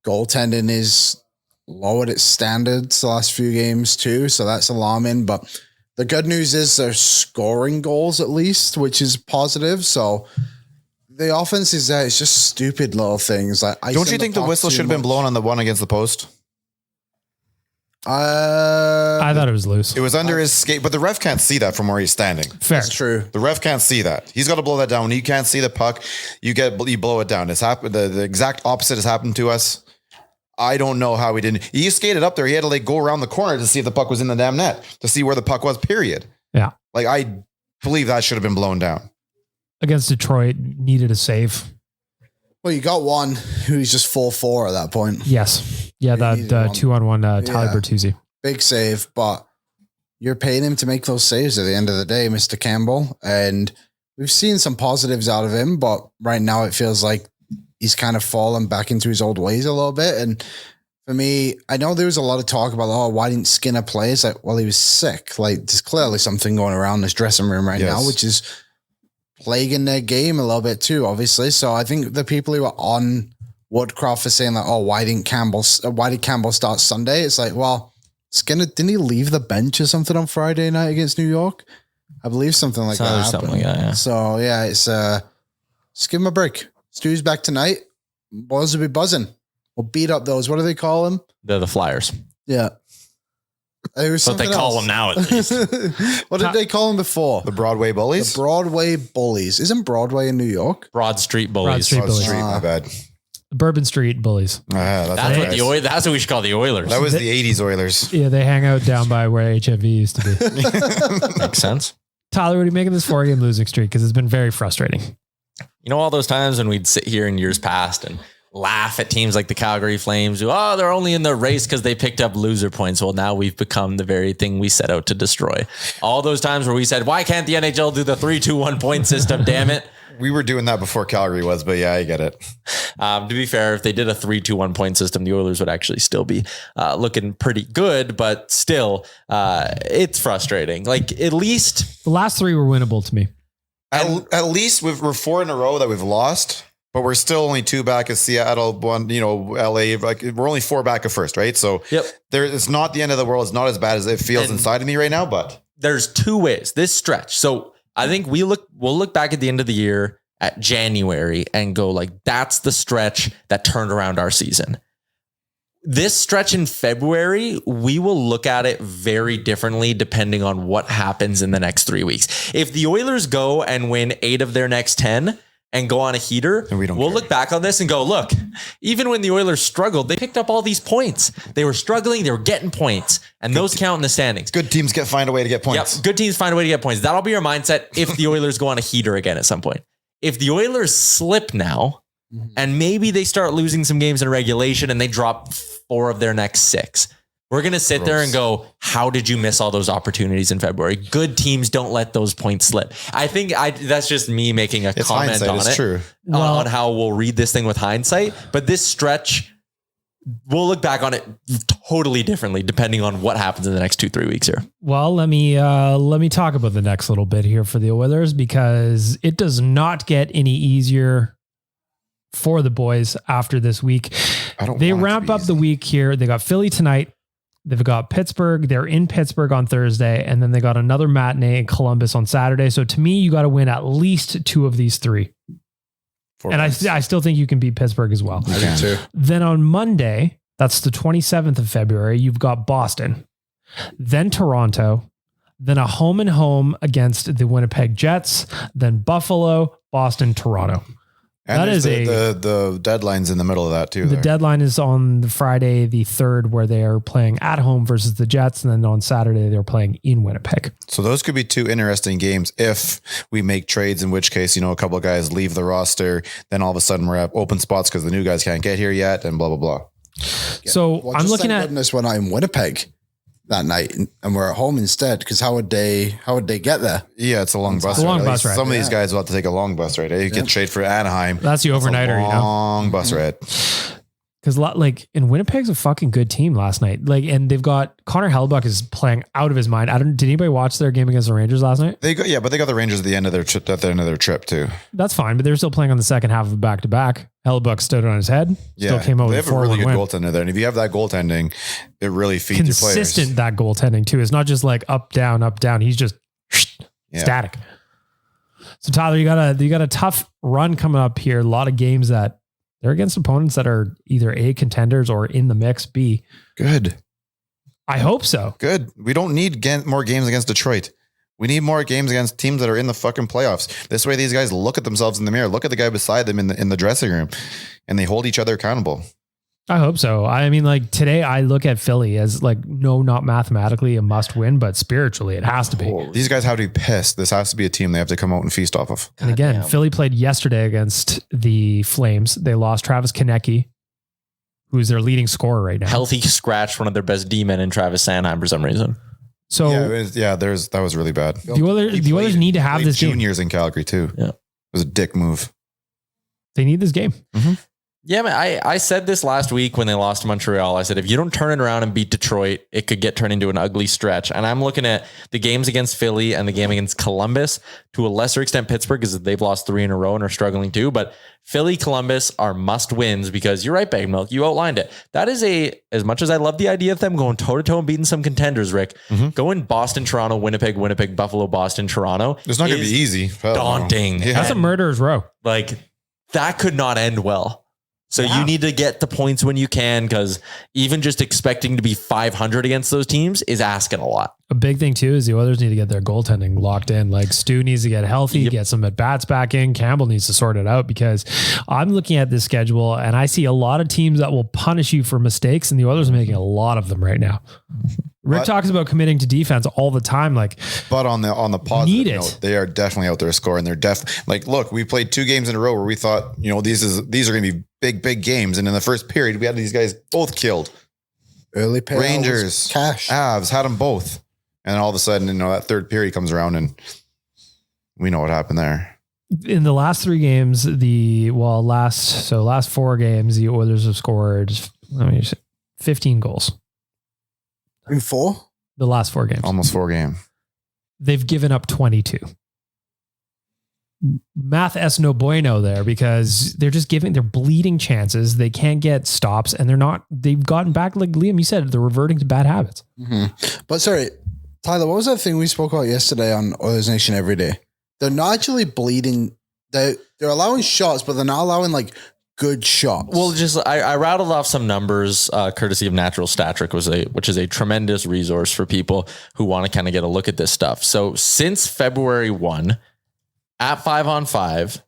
Goaltending is low at its standards the last few games too, so that's alarming. But the good news is they're scoring goals at least, which is positive. So the offense is there. It's just stupid little things. Like, don't you think the whistle should have been blown on the one against the post? I thought it was loose. It was under his skate, but the ref can't see that from where he's standing. Fair. That's true. The ref can't see that. He's got to blow that down. When you can't see the puck, you blow it down. It's happened. The exact opposite has happened to us. I don't know how he didn't. He skated up there. He had to like go around the corner to see if the puck was in the damn net, to see where the puck was, period. Yeah. Like, I believe that should have been blown down. Against Detroit, needed a save. Well, you got one who's just 4-4 at that point. Yes. Yeah, the 2-on-1 Tyler Bertuzzi. Big save, but you're paying him to make those saves at the end of the day, Mr. Campbell. And we've seen some positives out of him, but right now it feels like he's kind of fallen back into his old ways a little bit. And for me, I know there was a lot of talk about, why didn't Skinner play? It's like, well, he was sick. Like, there's clearly something going around this dressing room right now, which is plaguing their game a little bit too, obviously. So I think the people who are on Woodcroft are saying like, why did Campbell start Sunday? It's like, well, Skinner, didn't he leave the bench or something on Friday night against New York? I believe something like that happened. Something like that, yeah. So yeah, it's just give him a break. Stu's back tonight. Boys will be buzzing. We'll beat up those. What do they call them? They're the Flyers. Yeah. That's what they call them now, at least. What did they call them before? The Broadway Bullies? The Broadway Bullies. Isn't Broadway in New York? Broad Street Bullies. Broad Street Bullies. My bad. Bourbon Street Bullies. That's what we should call the Oilers. That was the 80s Oilers. Yeah, they hang out down by where HMV used to be. Makes sense. Tyler, what are you making this 4-game losing streak? Because it's been very frustrating. You know, all those times when we'd sit here in years past and laugh at teams like the Calgary Flames, who, they're only in the race because they picked up loser points. Well, now we've become the very thing we set out to destroy. All those times where we said, why can't the NHL do the 3-2-1 point system? Damn it. We were doing that before Calgary was, but yeah, I get it. To be fair, if they did a 3-2-1 point system, the Oilers would actually still be looking pretty good, but still, it's frustrating. Like, at least the last 3 were winnable to me. At least we're 4 in a row that we've lost, but we're still only 2 back of Seattle, 1, LA. Like, we're only 4 back of first, right? So it's not the end of the world. It's not as bad as it feels inside of me right now, but there's 2 ways this stretch. So I think we'll look back at the end of the year at January and go like, that's the stretch that turned around our season. This stretch in February, we will look at it very differently depending on what happens in the next 3 weeks. If the Oilers go and win 8 of their next 10 and go on a heater, we'll look back on this and go, look, even when the Oilers struggled, they picked up all these points. They were struggling. They were getting points, and those count in the standings. Good teams find a way to get points. Yep, good teams find a way to get points. That'll be our mindset if the Oilers go on a heater again at some point. If the Oilers slip now, and maybe they start losing some games in regulation and they drop 4 of their next 6, we're going to sit there and go, how did you miss all those opportunities in February? Good teams don't let those points slip. I think that's just me making a comment on it. True. On how we'll read this thing with hindsight. But this stretch, we'll look back on it totally differently depending on what happens in the next 2-3 weeks here. Well, let me talk about the next little bit here for the Oilers, because it does not get any easier for the boys after this week. They ramp up the week here. They got Philly tonight. They've got Pittsburgh. They're in Pittsburgh on Thursday, and then they got another matinee in Columbus on Saturday. So to me, you got to win at least 2 of these 3. And I still think you can beat Pittsburgh as well. I do too. Then on Monday, that's the 27th of February, you've got Boston, then Toronto, then a home and home against the Winnipeg Jets, then Buffalo, Boston, Toronto. And that is the deadline's in the middle of that too. The deadline is on the Friday, the 3rd, where they are playing at home versus the Jets. And then on Saturday, they're playing in Winnipeg. So those could be 2 interesting games if we make trades, in which case, a couple of guys leave the roster. Then all of a sudden we're at open spots because the new guys can't get here yet and blah, blah, blah. So I'm looking at goodness we're not in Winnipeg that night and we're at home instead, because how would they get there? Yeah, it's a long bus ride. Some of these guys will have to take a long bus ride. You get trade for Anaheim. That's the overnighter, long bus ride. Because in Winnipeg's a fucking good team last night. And they've got Connor Hellebuyck is playing out of his mind. Did anybody watch their game against the Rangers last night? But they got the Rangers at the end of their trip too. That's fine, but they're still playing on the second half of a back-to-back. Hellebuyck stood on his head. Still came out with a 4-1 win. They have a really good goaltender there, and if you have that goaltending, it really feeds your players. Consistent that goaltending too. It's not just like up down. He's just static. So Tyler, you got a tough run coming up here. A lot of games that they're against opponents that are either A, contenders, or in the mix, B. Good. I hope so. Good. We don't need more games against Detroit. We need more games against teams that are in the fucking playoffs. This way, these guys look at themselves in the mirror, look at the guy beside them in the dressing room, and they hold each other accountable. I hope so. I mean, like today I look at Philly as like, no, not mathematically a must win, but spiritually it has to be. These guys have to be pissed. This has to be a team they have to come out and feast off of. And again, Philly played yesterday against the Flames. They lost Travis Konecny, who's their leading scorer right now. Healthy scratched one of their best D-men in Travis Sanheim for some reason. So that was really bad. The Oilers need to have this game. Juniors in Calgary too. Yeah. It was a dick move. They need this game. Mm-hmm. Yeah, man, I said this last week when they lost to Montreal. I said, if you don't turn it around and beat Detroit, it could get turned into an ugly stretch. And I'm looking at the games against Philly and the game against Columbus, to a lesser extent Pittsburgh, because they've lost 3 in a row and are struggling too. But Philly, Columbus are must wins, because you're right, Bag Milk. You outlined it. That is as much as I love the idea of them going toe to toe and beating some contenders, Rick, going Boston, Toronto, Winnipeg, Buffalo, Boston, Toronto. It's not going to be easy. Daunting. Yeah. That's a murderer's row. Like, that could not end well. So you need to get the points when you can, because even just expecting to be 500 against those teams is asking a lot. A big thing too is the Oilers need to get their goaltending locked in. Like Stu needs to get healthy, get some at bats back in. Campbell needs to sort it out, because I'm looking at this schedule and I see a lot of teams that will punish you for mistakes, and the Oilers are making a lot of them right now. Rick talks about committing to defense all the time. But on the positive note, they are definitely out there scoring. They're look, we played 2 games in a row where we thought, these are going to be big games. And in the first period, we had these guys both killed. Early payouts, Rangers, cash. Avs had them both. And all of a sudden, that third period comes around and we know what happened there. In the last 3 games, last 4 games, the Oilers have scored 15 goals. In 4? The last 4 games. Almost 4 games. They've given up 22. Math es no bueno there, because they're bleeding chances. They can't get stops, and they've gotten back, like Liam, you said, they're reverting to bad habits. Mm-hmm. But sorry, Tyler, what was that thing we spoke about yesterday on Oilers Nation Every Day? They're not actually bleeding. They're allowing shots, but they're not allowing good shots. Well, I rattled off some numbers, courtesy of Natural Stat Trick, which is a tremendous resource for people who want to kind of get a look at this stuff. So since February 1, at 5-on-5,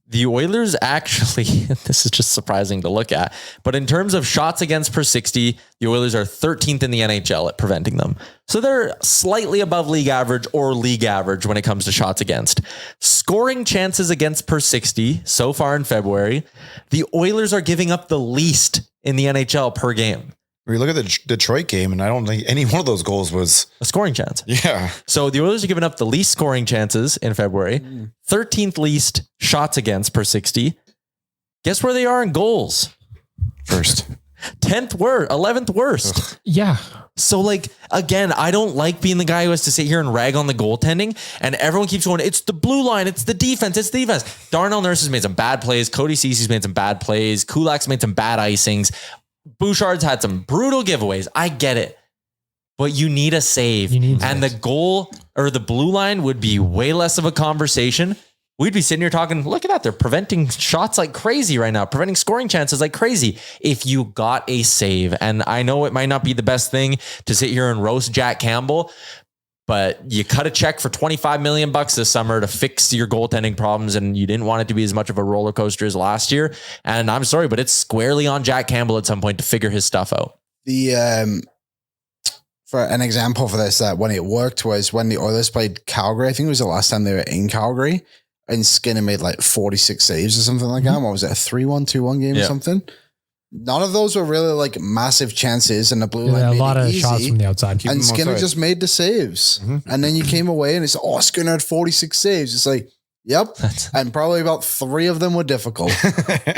the Oilers actually, this is just surprising to look at, but in terms of shots against per 60, the Oilers are 13th in the NHL at preventing them. So they're slightly above league average or league average when it comes to shots against. Scoring chances against per 60 so far in February, the Oilers are giving up the least in the NHL per game. We look at the Detroit game, and I don't think any one of those goals was a scoring chance. Yeah. So the Oilers are giving up the least scoring chances in February, 13th least shots against per 60. Guess where they are in goals? First. 11th worst. Ugh. Yeah. So again, I don't like being the guy who has to sit here and rag on the goaltending, and everyone keeps going, it's the blue line, it's the defense, Darnell Nurse has made some bad plays. Cody Cece's made some bad plays. Kulak's made some bad icings. Bouchard's had some brutal giveaways. I get it. But you need a save. And the goal or the blue line would be way less of a conversation. We'd be sitting here talking, look at that. They're preventing shots like crazy right now, preventing scoring chances like crazy. If you got a save, and I know it might not be the best thing to sit here and roast Jack Campbell, but you cut a check for $25 million this summer to fix your goaltending problems, and you didn't want it to be as much of a roller coaster as last year. And I'm sorry, but it's squarely on Jack Campbell at some point to figure his stuff out. For an example for this, that when it worked was when the Oilers played Calgary. I think it was the last time they were in Calgary, and Skinner made 46 saves or something like that. What was it, a 3-1, 2-1 game or something? None of those were really massive chances, and the blue line made a lot of shots from the outside. And Skinner just made the saves. Mm-hmm. And then you came away and it's, Skinner had 46 saves. It's yep. And probably about 3 of them were difficult.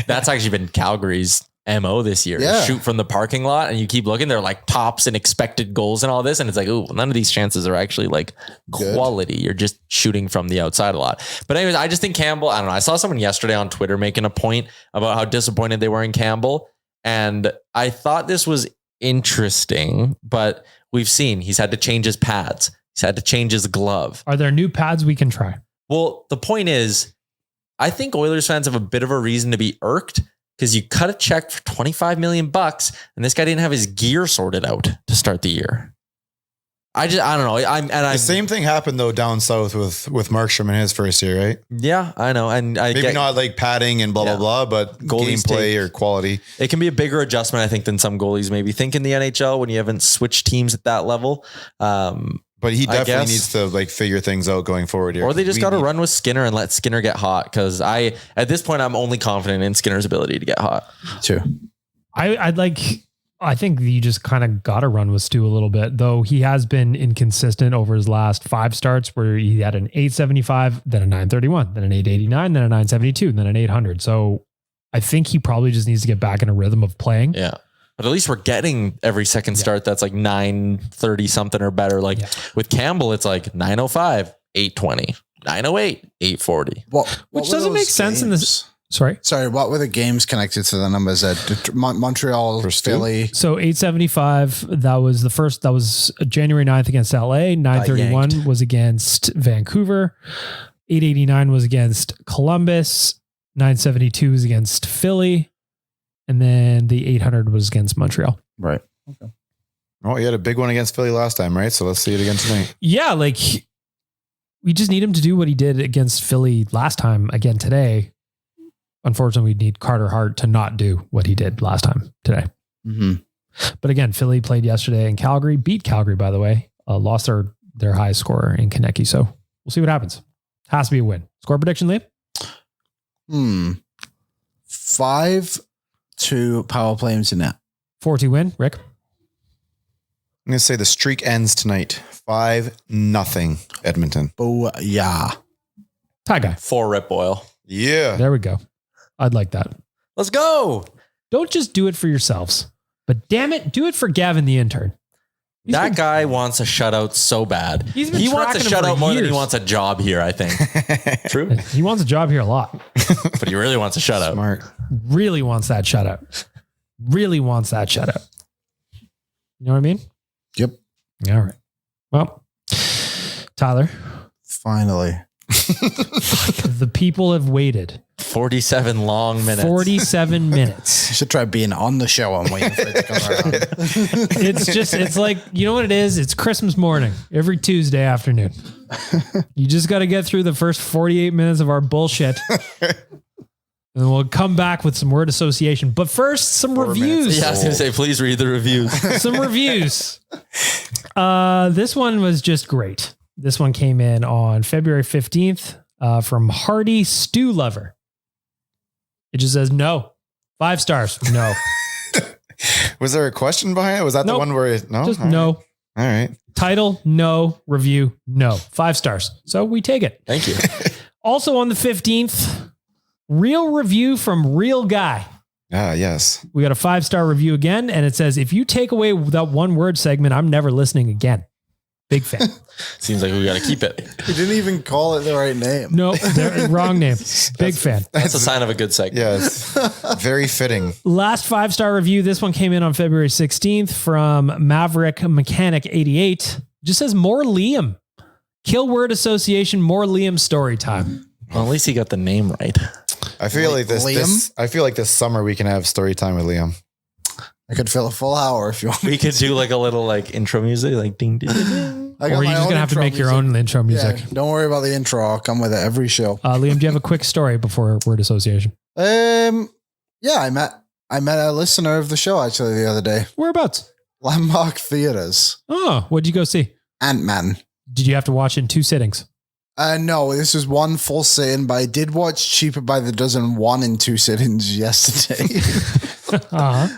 That's actually been Calgary's MO this year. Yeah. Shoot from the parking lot, and you keep looking, they're tops and expected goals and all this. And it's none of these chances are actually quality. You're just shooting from the outside a lot. But anyways, I just think Campbell, I don't know. I saw someone yesterday on Twitter making a point about how disappointed they were in Campbell. And I thought this was interesting, but we've seen he's had to change his pads. He's had to change his glove. Are there new pads we can try? Well, the point is, I think Oilers fans have a bit of a reason to be irked because you cut a check for $25 million and this guy didn't have his gear sorted out to start the year. I don't know. The same thing happened though down south with Markstrom in his first year, right? Yeah, I know. And maybe not like padding and blah, blah, but goalies gameplay or quality. It can be a bigger adjustment, I think, than some goalies maybe think in the NHL when you haven't switched teams at that level. But he definitely needs to like figure things out going forward here. Or they just got to run with Skinner and let Skinner get hot. Because at this point, I'm only confident in Skinner's ability to get hot. Too. I think you just kind of got to run with Stu a little bit, though he has been inconsistent over his last 5 starts where he had an 875, then a 931, then an 889, then a 972, then an 800. So I think he probably just needs to get back in a rhythm of playing. Yeah. But at least we're getting every second start that's like 930 something or better. Like with Campbell, it's like 905, 820, 908, 840. Which doesn't make sense in this. Sorry, what were the games connected to the numbers at Montreal, Philly? So 875, that was the first, that was January 9th against LA. 931 was against Vancouver. 889 was against Columbus. 972 was against Philly. And then the 800 was against Montreal. Right. Okay. Oh, you had a big one against Philly last time, right? So let's see it again tonight. Yeah, like we just need him to do what he did against Philly last time again today. Unfortunately, we need Carter Hart to not do what he did last time today. Mm-hmm. But again, Philly played yesterday in Calgary, beat Calgary, by the way, lost their highest scorer in Konecny. So we'll see what happens. Has to be a win. Score prediction, Liam? 5-2 power play into net. 4-2 win, Rick? I'm going to say the streak ends tonight. 5-0 Edmonton. Oh, yeah. Tie guy. 4 Rip Boyle. Yeah. There we go. I'd like that. Let's go. Don't just do it for yourselves, but damn it, do it for Gavin, the intern. That guy wants a shutout so bad. He wants a shutout more than he wants a job here, I think. True. He wants a job here a lot. But he really wants a shutout. Smart. Really wants that shutout. Really wants that shutout. You know what I mean? Yep. All right. Well, Tyler. Finally. The people have waited 47 long minutes. 47 minutes. You should try being on the show and waiting for it to come around. It's like, you know what it is? It's Christmas morning every Tuesday afternoon. You just got to get through the first 48 minutes of our bullshit. And we'll come back with some word association. But first, some reviews. Yeah, I was going to say, please read the reviews. Some reviews. This one was just great. This one came in on February 15th from Hardy Stew Lover. It just says no. 5 stars. No. Was there a question behind it? Was that the one where no? Just no. All right. Title, no. Review, no. 5 stars. So we take it. Thank you. Also on the 15th, real review from Real Guy. Ah, yes. We got a 5-star review again, and it says, if you take away that one word segment, I'm never listening again. Big fan. Seems like we got to keep it. You didn't even call it the right name. No, wrong name. Big fan. That's a sign of a good segment. Yes. Very fitting. Last 5-star review. This one came in on February 16th from Maverick Mechanic 88. Just says more Liam. Kill word association, more Liam story time. Well, at least he got the name right. I feel like this I feel like this summer we can have story time with Liam. I could fill a full hour if you want. We could do like a little like intro music, like ding, ding, ding. Or you're just going to have to make your own intro music. Yeah, don't worry about the intro. I'll come with it every show. Liam, do you have a quick story before word association? Yeah, I met a listener of the show actually the other day. Whereabouts? Landmark Theaters. Oh, what'd you go see? Ant-Man. Did you have to watch it in 2 sittings? No, this was one full sitting, but I did watch Cheaper by the Dozen 1 and 2 sittings yesterday.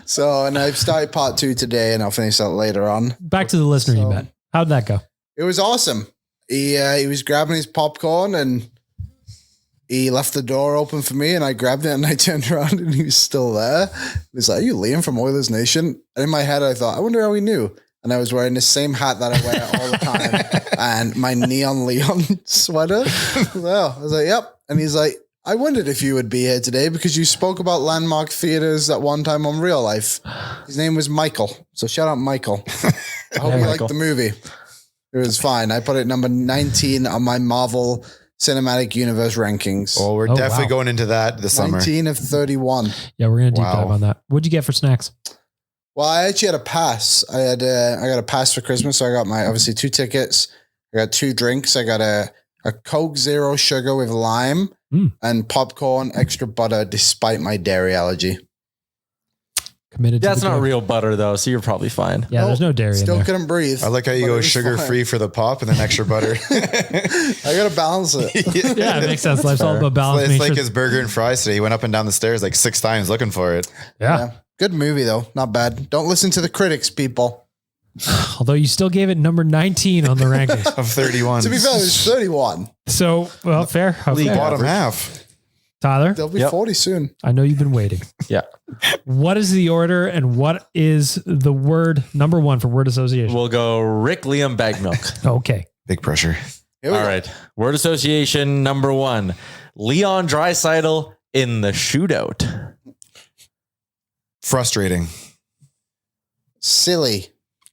So, and I've started part 2 today, and I'll finish that later on. Back to the listener you met. How'd that go? It was awesome. He was grabbing his popcorn, and he left the door open for me, and I grabbed it, and I turned around, and he was still there. He's like, "Are you Liam from Oilers Nation?" And in my head, I thought, I wonder how he knew. And I was wearing the same hat that I wear all the time and my Neon Leon sweater. Well, I was like, yep. And he's like, I wondered if you would be here today because you spoke about Landmark Theaters at one time on Real Life. His name was Michael. So shout out Michael. I hope you liked the movie. It was fine. I put it number 19 on my Marvel cinematic universe rankings. Oh, we're definitely going into that this summer. 19 of 31. Yeah, we're gonna deep dive on that. What'd you get for snacks? Well, I actually had a pass. I got a pass for Christmas, so I got obviously 2 tickets. I got 2 drinks. I got a Coke Zero Sugar with lime and popcorn, extra butter, despite my dairy allergy. Committed. That's to the not game. real butter though, so you're probably fine. Yeah, there's no dairy in Still there. couldn't breathe. I like how you but go it was sugar fine. free for the pop and then extra butter. I gotta balance it. Yeah, it makes sense. Life's all about balance. It's Make like sure- his burger and fries today. He went up and down the stairs like 6 times looking for it. yeah. Good movie though, not bad. Don't listen to the critics, people. Although you still gave it number 19 on the rankings. Of 31. To be fair, it's 31. So, well, fair. Okay. Bottom half. Tyler, They'll be 40 soon. I know you've been waiting. Yeah. What is the order and what is the word number 1 for word association? We'll go Rick Liam Bag Milk. Okay. Big pressure. Here we All go. right. Word association number 1. Leon Draisaitl in the shootout. Frustrating. Silly.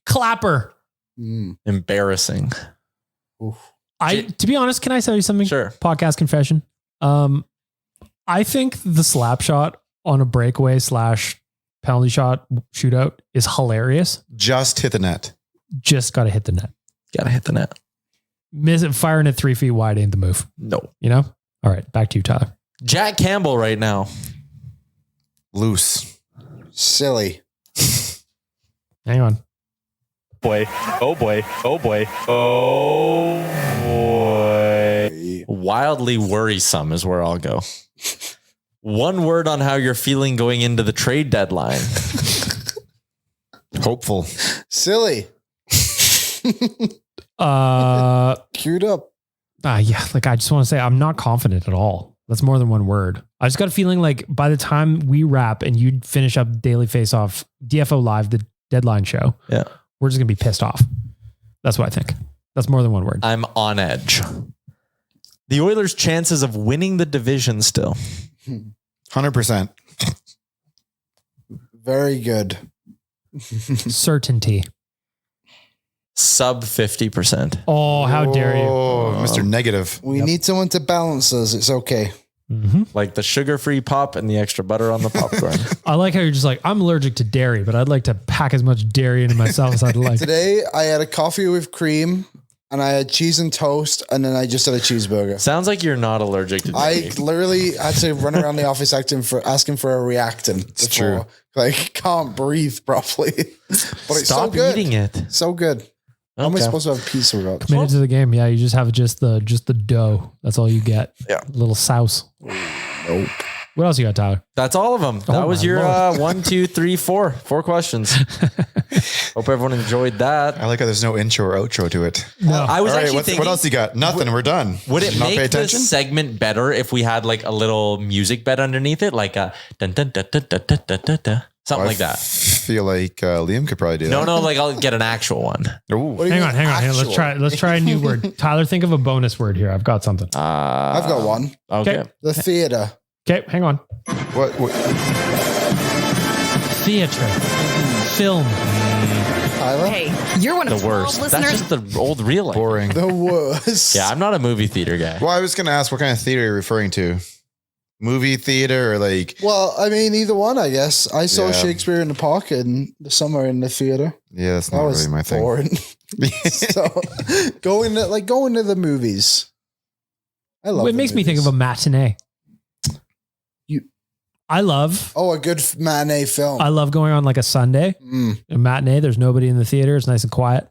Clapper. Embarrassing. To be honest, can I tell you something? Sure. Podcast confession. I think the slap shot on a breakaway / penalty shot shootout is hilarious. Just hit the net. Just got to hit the net. Gotta hit the net. Miss it, firing it 3 feet wide ain't the move. No. You know? All right. Back to you, Tyler. Jack Campbell right now. Loose. Silly. Hang on. Boy. Oh boy. Oh boy. Oh boy. Wildly worrisome is where I'll go. One word on how you're feeling going into the trade deadline. Hopeful. Silly. Queued up. Yeah. Like, I just want to say I'm not confident at all. That's more than one word. I just got a feeling like by the time we wrap and you finish up Daily Face Off, DFO Live, the deadline show, Yeah. we're just going to be pissed off. That's what I think. That's more than one word. I'm on edge. The Oilers' chances of winning the division still. 100%. Very good. Certainty. Sub 50%. Oh, how dare you? Oh, Mr. Negative. We need someone to balance us. It's okay. Like the sugar-free pop and the extra butter on the popcorn. I like how you're just like, I'm allergic to dairy, but I'd like to pack as much dairy into myself as I'd like. Today I had a coffee with cream and I had cheese and toast and then I just had a cheeseburger. Sounds like you're not allergic to I dairy. literally had to run around the office asking for a reactant. It's true. Like, can't breathe properly. But it's so Stop good. eating it. So good. How am I Okay. supposed to have pizza without? Committed to the game. Yeah, you just have just the dough. That's all you get. Yeah. A little sauce. Nope. What else you got, Tyler? That's all of them. That Oh was my your Lord. 1, 2, 3, 4 questions. Hope everyone enjoyed that. I like how there's no intro or outro to it. No. I was All right, actually what thinking, else you got? Nothing. We're done. would it Not pay make attention? this segment better if we had like a little music bed underneath it, like a dun, dun, dun, dun, dun, dun, dun, dun, dun, something like that? Feel like Liam could probably do that. No, like I'll get an actual one. Ooh. What do you Hang mean on. actual? Let's try a new word. Tyler, think of a bonus word here. I've got something. I've got one. Okay. Okay. The theater. Okay, hang on. What? Theater. Film. Tyler? Hey, you're one of The worst. 12 That's listeners. just the old real life. Boring. The worst. Yeah, I'm not a movie theater guy. Well, I was going to ask what kind of theater you're referring to. Movie theater or like, Well, I mean, either one, I guess. I saw Yeah. Shakespeare in the Park in the summer in the theater. yeah, that's That not was really my thing. boring. So going to the movies. I love It makes me think of a matinee. I love a good matinee film. I love going on like a Sunday, a matinee. There's nobody in the theater. It's nice and quiet.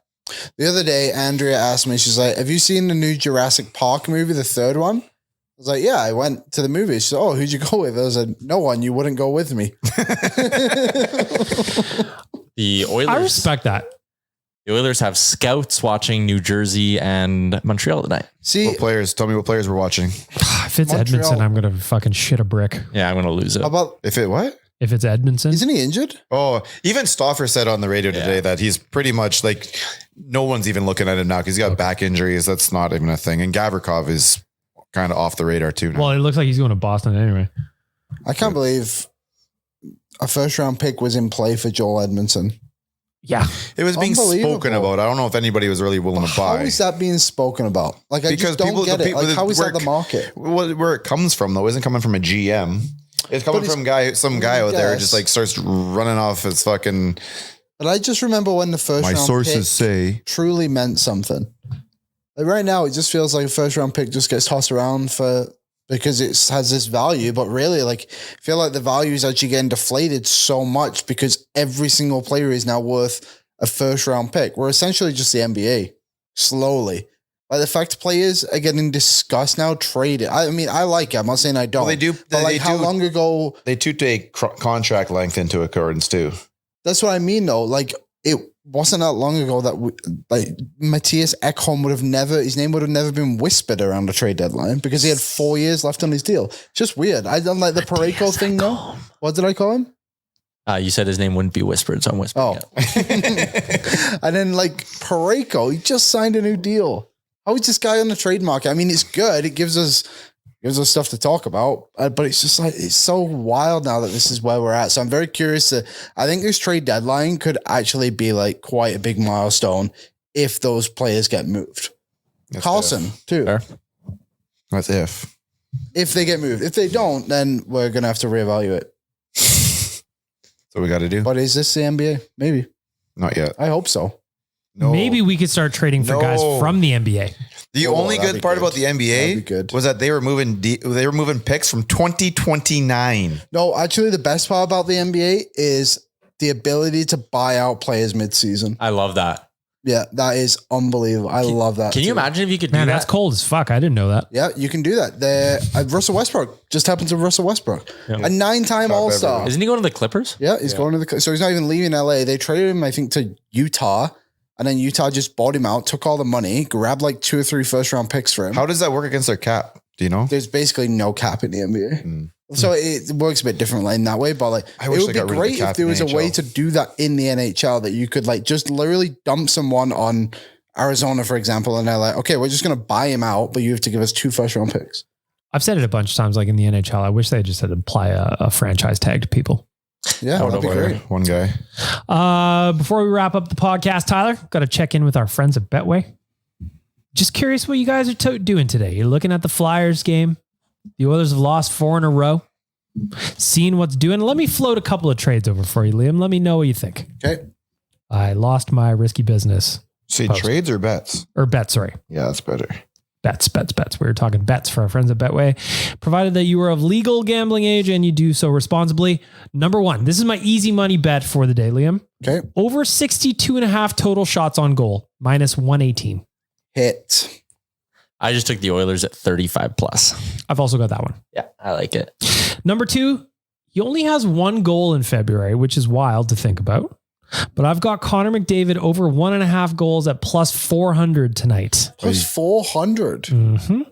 The other day, Andrea asked me, she's like, have you seen the new Jurassic Park movie, the third one? I was like, yeah, I went to the movie. She said, oh, who'd you go with? I was like, no one, you wouldn't go with me. The Oilers. I respect that. The Oilers have scouts watching New Jersey and Montreal tonight. See, What players? Tell me what players we're watching. If it's Montreal. Edmondson, I'm gonna fucking shit a brick. Yeah, I'm going to lose it. how about, If it what? If it's Edmondson, isn't he injured? Oh, even Stauffer said on the radio today that he's pretty much like no one's even looking at him now because he's got back injuries. That's not even a thing. And Gavrikov is kind of off the radar too now. well, it looks like he's going to Boston anyway. I can't believe a first round pick was in play for Joel Edmondson. Yeah. It was being Unbelievable. spoken about. I don't know if anybody was really willing to How buy. is that being spoken about? Like, I just don't get it. Like, how is that the market? Where it comes from, though, isn't coming from a GM. It's coming from some guy out there who just like starts running off his fucking. But I just remember when the first My round sources pick say truly meant something. Like right now, it just feels like a first round pick just gets tossed around because it has this value, but really, like, I feel like the value is actually getting deflated so much because every single player is now worth a first round pick. We're essentially just the NBA slowly. Like the fact players are getting discussed now, traded. I mean, I like it. I'm not saying I don't. Well, they do. But like, how long ago? They do take contract length into accordance too. That's what I mean, though. Like, it wasn't that long ago that Matthias Ekholm his name would have never been whispered around the trade deadline because he had 4 years left on his deal. It's just weird. I don't like the Parayko thing, though. What did I call him? You said his name wouldn't be whispered, so I'm whispering it. And then like Parayko, he just signed a new deal. How is this guy on the trade market? I mean, it's good. It gives us stuff to talk about, but it's just like, it's so wild now that this is where we're at. So I'm very curious I think this trade deadline could actually be like quite a big milestone if those players get moved. That's Carlson too. Fair. That's If they get moved. If they don't, then we're going to have to reevaluate. So we got to do. But is this the NBA? Maybe. Not yet. I hope so. No. Maybe we could start trading for guys from the NBA. The Oh, only that'd good be part good. about the That'd be NBA good. was that they were moving picks from 2029. No, actually, the best part about the NBA is the ability to buy out players mid-season. I love that. Yeah, that is unbelievable. I love that. Can you too. imagine if you could Man, do that's that? cold as fuck. I didn't know that. Yeah, you can do that. Russell Westbrook just happened to Russell Westbrook, a 9-time All-Star. Isn't he going to the Clippers? Yeah, he's going to the. So he's not even leaving LA. They traded him, I think, to Utah, and then Utah just bought him out, took all the money, grabbed like 2 or 3 first-round picks for him. How does that work against their cap? Do you know? There's basically no cap in the NBA. So it works a bit differently in that way, but like I it wish would they be got rid of the great cap if there in was a way NHL. to do that in the NHL, that you could like just literally dump someone on Arizona, for example, and they're like, okay, we're just going to buy him out, but you have to give us 2 first-round picks. I've said it a bunch of times, like in the NHL. I wish they just had to apply a franchise tag to people. Yeah, that'd be great. One guy. Before we wrap up the podcast, Tyler, got to check in with our friends at Betway. Just curious what you guys are doing today. You're looking at the Flyers game. The Oilers have lost 4 in a row. Seeing what's doing. Let me float a couple of trades over for you, Liam. Let me know what you think. Okay. I lost my risky business. Say Post. trades or bets? Or bet, sorry. Yeah, that's better. Bets. We were talking bets for our friends at Betway. Provided that you are of legal gambling age and you do so responsibly. Number 1, this is my easy money bet for the day, Liam. Okay. Over 62.5 total shots on goal, minus 118. Hit. I just took the Oilers at 35 plus. I've also got that one. Yeah, I like it. Number 2, he only has 1 goal in February, which is wild to think about. But I've got Connor McDavid over 1.5 goals at plus 400 tonight. Plus 400. Mm-hmm.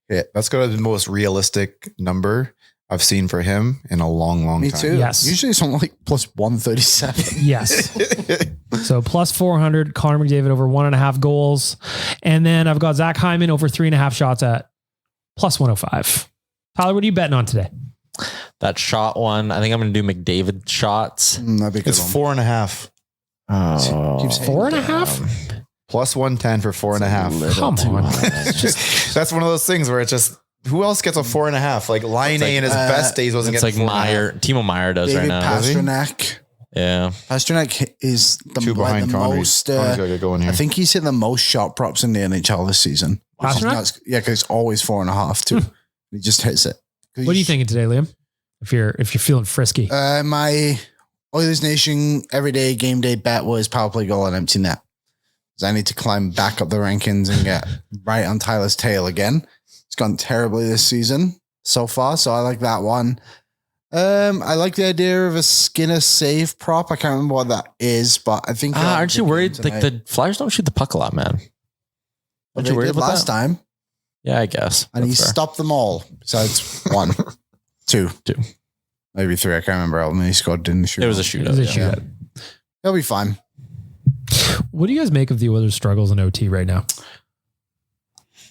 Yeah, that's got to be the most realistic number I've seen for him in a long, long Me time. too. Yes. Usually it's something like plus 137. Yes. So plus 400, Connor McDavid over 1.5 goals. And then I've got Zach Hyman over 3.5 shots at plus 105. Tyler, what are you betting on today? That shot one, I think I'm going to do McDavid shots. That'd be a good It's one. 4.5. Oh, Keeps hitting 4.5? Plus 110 for 4.5. Come on. That's one of those things where it's just, who else gets a 4.5? Like Line A in his best days wasn't it's like getting 4.5. Meyer. Timo Meyer does David right now. Pastrnak. Yeah. Pastrnak is the, 2 behind Connery. most. Connery's gotta get going here. I think he's hit the most shot props in the NHL this season. Which is Pastrnak? nuts. Yeah, because it's always 4.5 too. He just hits it. What are you thinking today, Liam? If you're feeling frisky. My Oilers Nation everyday game day bet was power play goal and empty net. Because I need to climb back up the rankings and get right on Tyler's tail again. It's gone terribly this season so far, so I like that one. I like the idea of a Skinner save prop. I can't remember what that is, but I think. Aren't you worried? Like the Flyers don't shoot the puck a lot, man. Aren't you worried about last that? time? Yeah, I guess. And he That's fair. stopped them all besides 1, 2, maybe 3. I can't remember how many he scored. Didn't shoot. It was a shootout. It was a yeah. shootout. He'll be fine. What do you guys make of the Oilers' struggles in OT right now?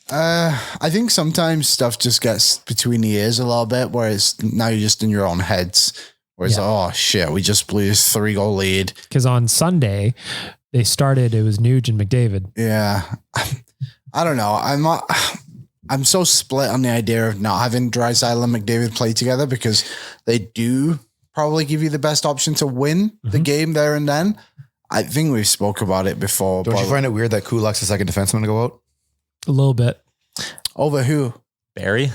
I think sometimes stuff just gets between the ears a little bit, whereas now you're just in your own heads Where it's oh shit, we just blew this 3-goal lead. Because on Sunday, they started, it was Nuge and McDavid. Yeah. I don't know. I'm so split on the idea of not having Draisaitl and McDavid play together because they do probably give you the best option to win the game there and then. I think we've spoke about it before. Don't you find it weird that Kulak's the second defenseman to go out? A little bit. Over who? Barry.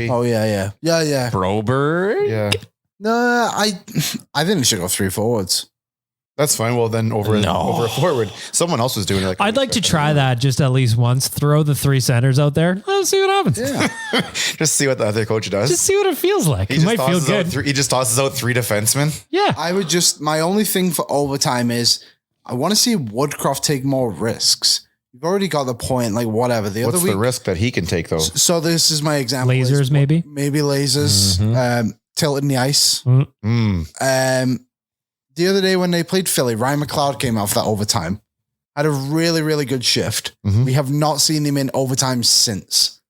Oh, yeah. Broberg. Yeah. No, I think we should go 3 forwards. That's fine. Well, then over a forward, someone else was doing it. I'd like to try that just at least once. Throw the 3 centers out there. Let's see what happens. Yeah. Just see what the other coach does. Just see what it feels like. It might feel good. He just tosses out 3 defensemen. Yeah. My only thing for overtime is I want to see Woodcroft take more risks. You've already got the point, like whatever. What's the risk that he can take though? So this is my example. Lasers, maybe? Maybe lasers. Tilted in the ice. The other day when they played Philly, Ryan McLeod came out for that overtime. Had a really, really good shift. We have not seen him in overtime since.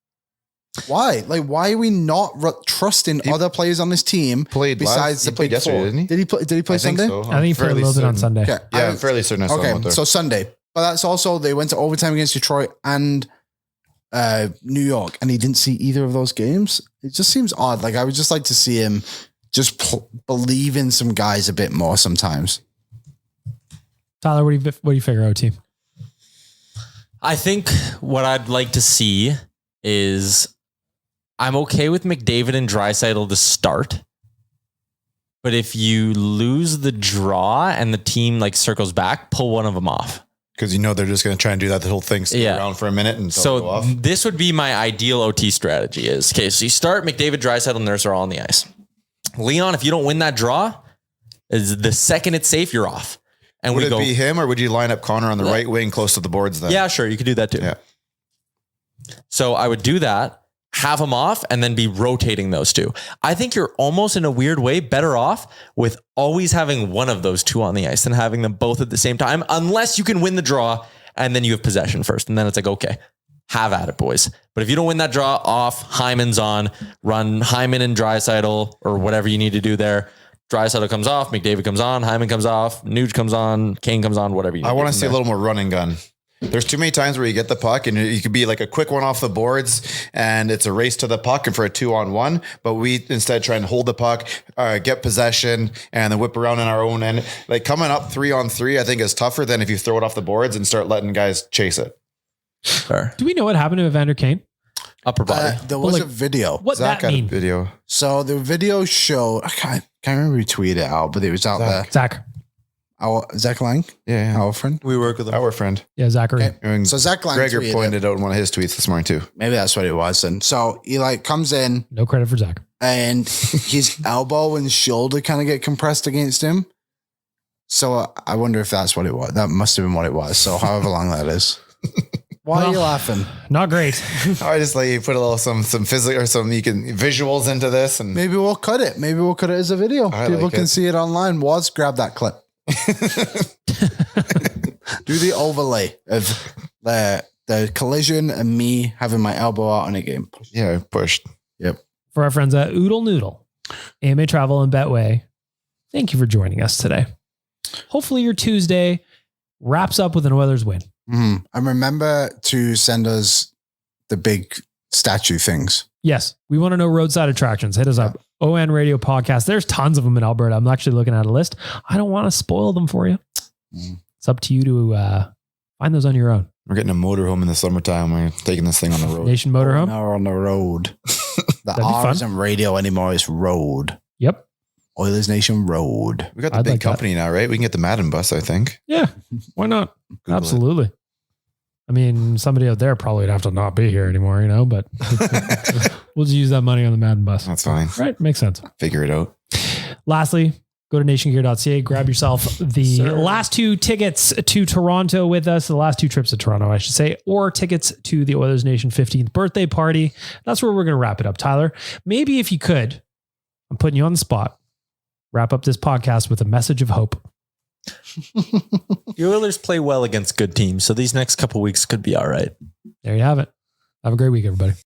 Why? Like, why are we not trusting other players on this team? Besides the played yesterday, didn't he? Did he play Sunday? So. I think he played a little bit on Sunday. Okay. Yeah, I'm fairly certain I saw him out there. So Sunday. But that's also, they went to overtime against Detroit and New York, and he didn't see either of those games. It just seems odd. Like, I would just like to see him just believe in some guys a bit more sometimes. Tyler, what do you figure out, team? I think what I'd like to see is I'm okay with McDavid and Draisaitl to start. But if you lose the draw and the team like circles back, pull one of them off. Because they're just going to try and do that the whole thing, stay around for a minute and go off. This would be my ideal OT strategy is, okay, so you start McDavid, Draisaitl, Nurse are all on the ice. Leon, if you don't win that draw, is the second it's safe, you're off. And would it be him or would you line up Connor on the right wing close to the boards then? Yeah, sure. You could do that too. Yeah. So I would do that, have them off, and then be rotating those 2. I think you're almost in a weird way better off with always having one of those 2 on the ice than having them both at the same time, unless you can win the draw and then you have possession first. And then it's like, okay, have at it, boys. But if you don't win that draw, off, Hyman's on, run Hyman and Draisaitl or whatever you need to do there. Draisaitl comes off, McDavid comes on, Hyman comes off, Nuge comes on, Kane comes on, whatever you need. I want to see a little more running gun. There's too many times where you get the puck and you could be like a quick one off the boards and it's a race to the puck and for a 2-on-1, but we instead try and hold the puck, get possession and then whip around in our own end. Like coming up 3-on-3, I think is tougher than if you throw it off the boards and start letting guys chase it. Fair. Do we know what happened to Evander Kane? Upper body. There was a video. What Zach that got mean? a video. So the video showed, I can't remember who tweeted it out, but it was out there. Zach. Zach Lang? Yeah. Our friend? We work with our friend. Yeah, Zachary. Okay. So Zach Lang Gregor tweeted pointed out in one of his tweets this morning too. Maybe that's what it was. And so he comes in No credit for Zach. and his elbow and shoulder kind of get compressed against him. So I wonder if that's what it was. That must have been what it was. So however long that is. Why are you laughing? Not great. I just like you put a little some physical or some visuals into this and Maybe we'll cut it. Maybe we'll cut it as a video. People can see it online. Waz, grab that clip. Do the overlay of the collision and me having my elbow out on a game. Yeah, pushed. Yep. For our friends at Oodle Noodle, AMA Travel and Betway, thank you for joining us today. Hopefully your Tuesday wraps up with an Oilers win. And remember to send us the big statue things. Yes, we want to know roadside attractions. Hit us up. ON Radio Podcast. There's tons of them in Alberta. I'm actually looking at a list. I don't want to spoil them for you. It's up to you to find those on your own. We're getting a motorhome in the summertime. We're taking this thing on the road. Nation Motorhome. Now we're on the road. The That'd be R fun. isn't radio anymore. It's road. Yep. Oilers Nation Road. We got the I'd big like company now, right? We can get the Madden bus, I think. Yeah. Why not? Google Absolutely. I mean, somebody out there probably would have to not be here anymore, but we'll just use that money on the Madden bus. That's fine. Right. Makes sense. Figure it out. Lastly, go to nationgear.ca, grab yourself the last 2 tickets to Toronto with us, the last 2 trips to Toronto, I should say, or tickets to the Oilers Nation 15th birthday party. That's where we're going to wrap it up, Tyler. Maybe if you could, I'm putting you on the spot, wrap up this podcast with a message of hope. The Oilers play well against good teams, so these next couple weeks could be all right. There you have it. Have a great week, everybody.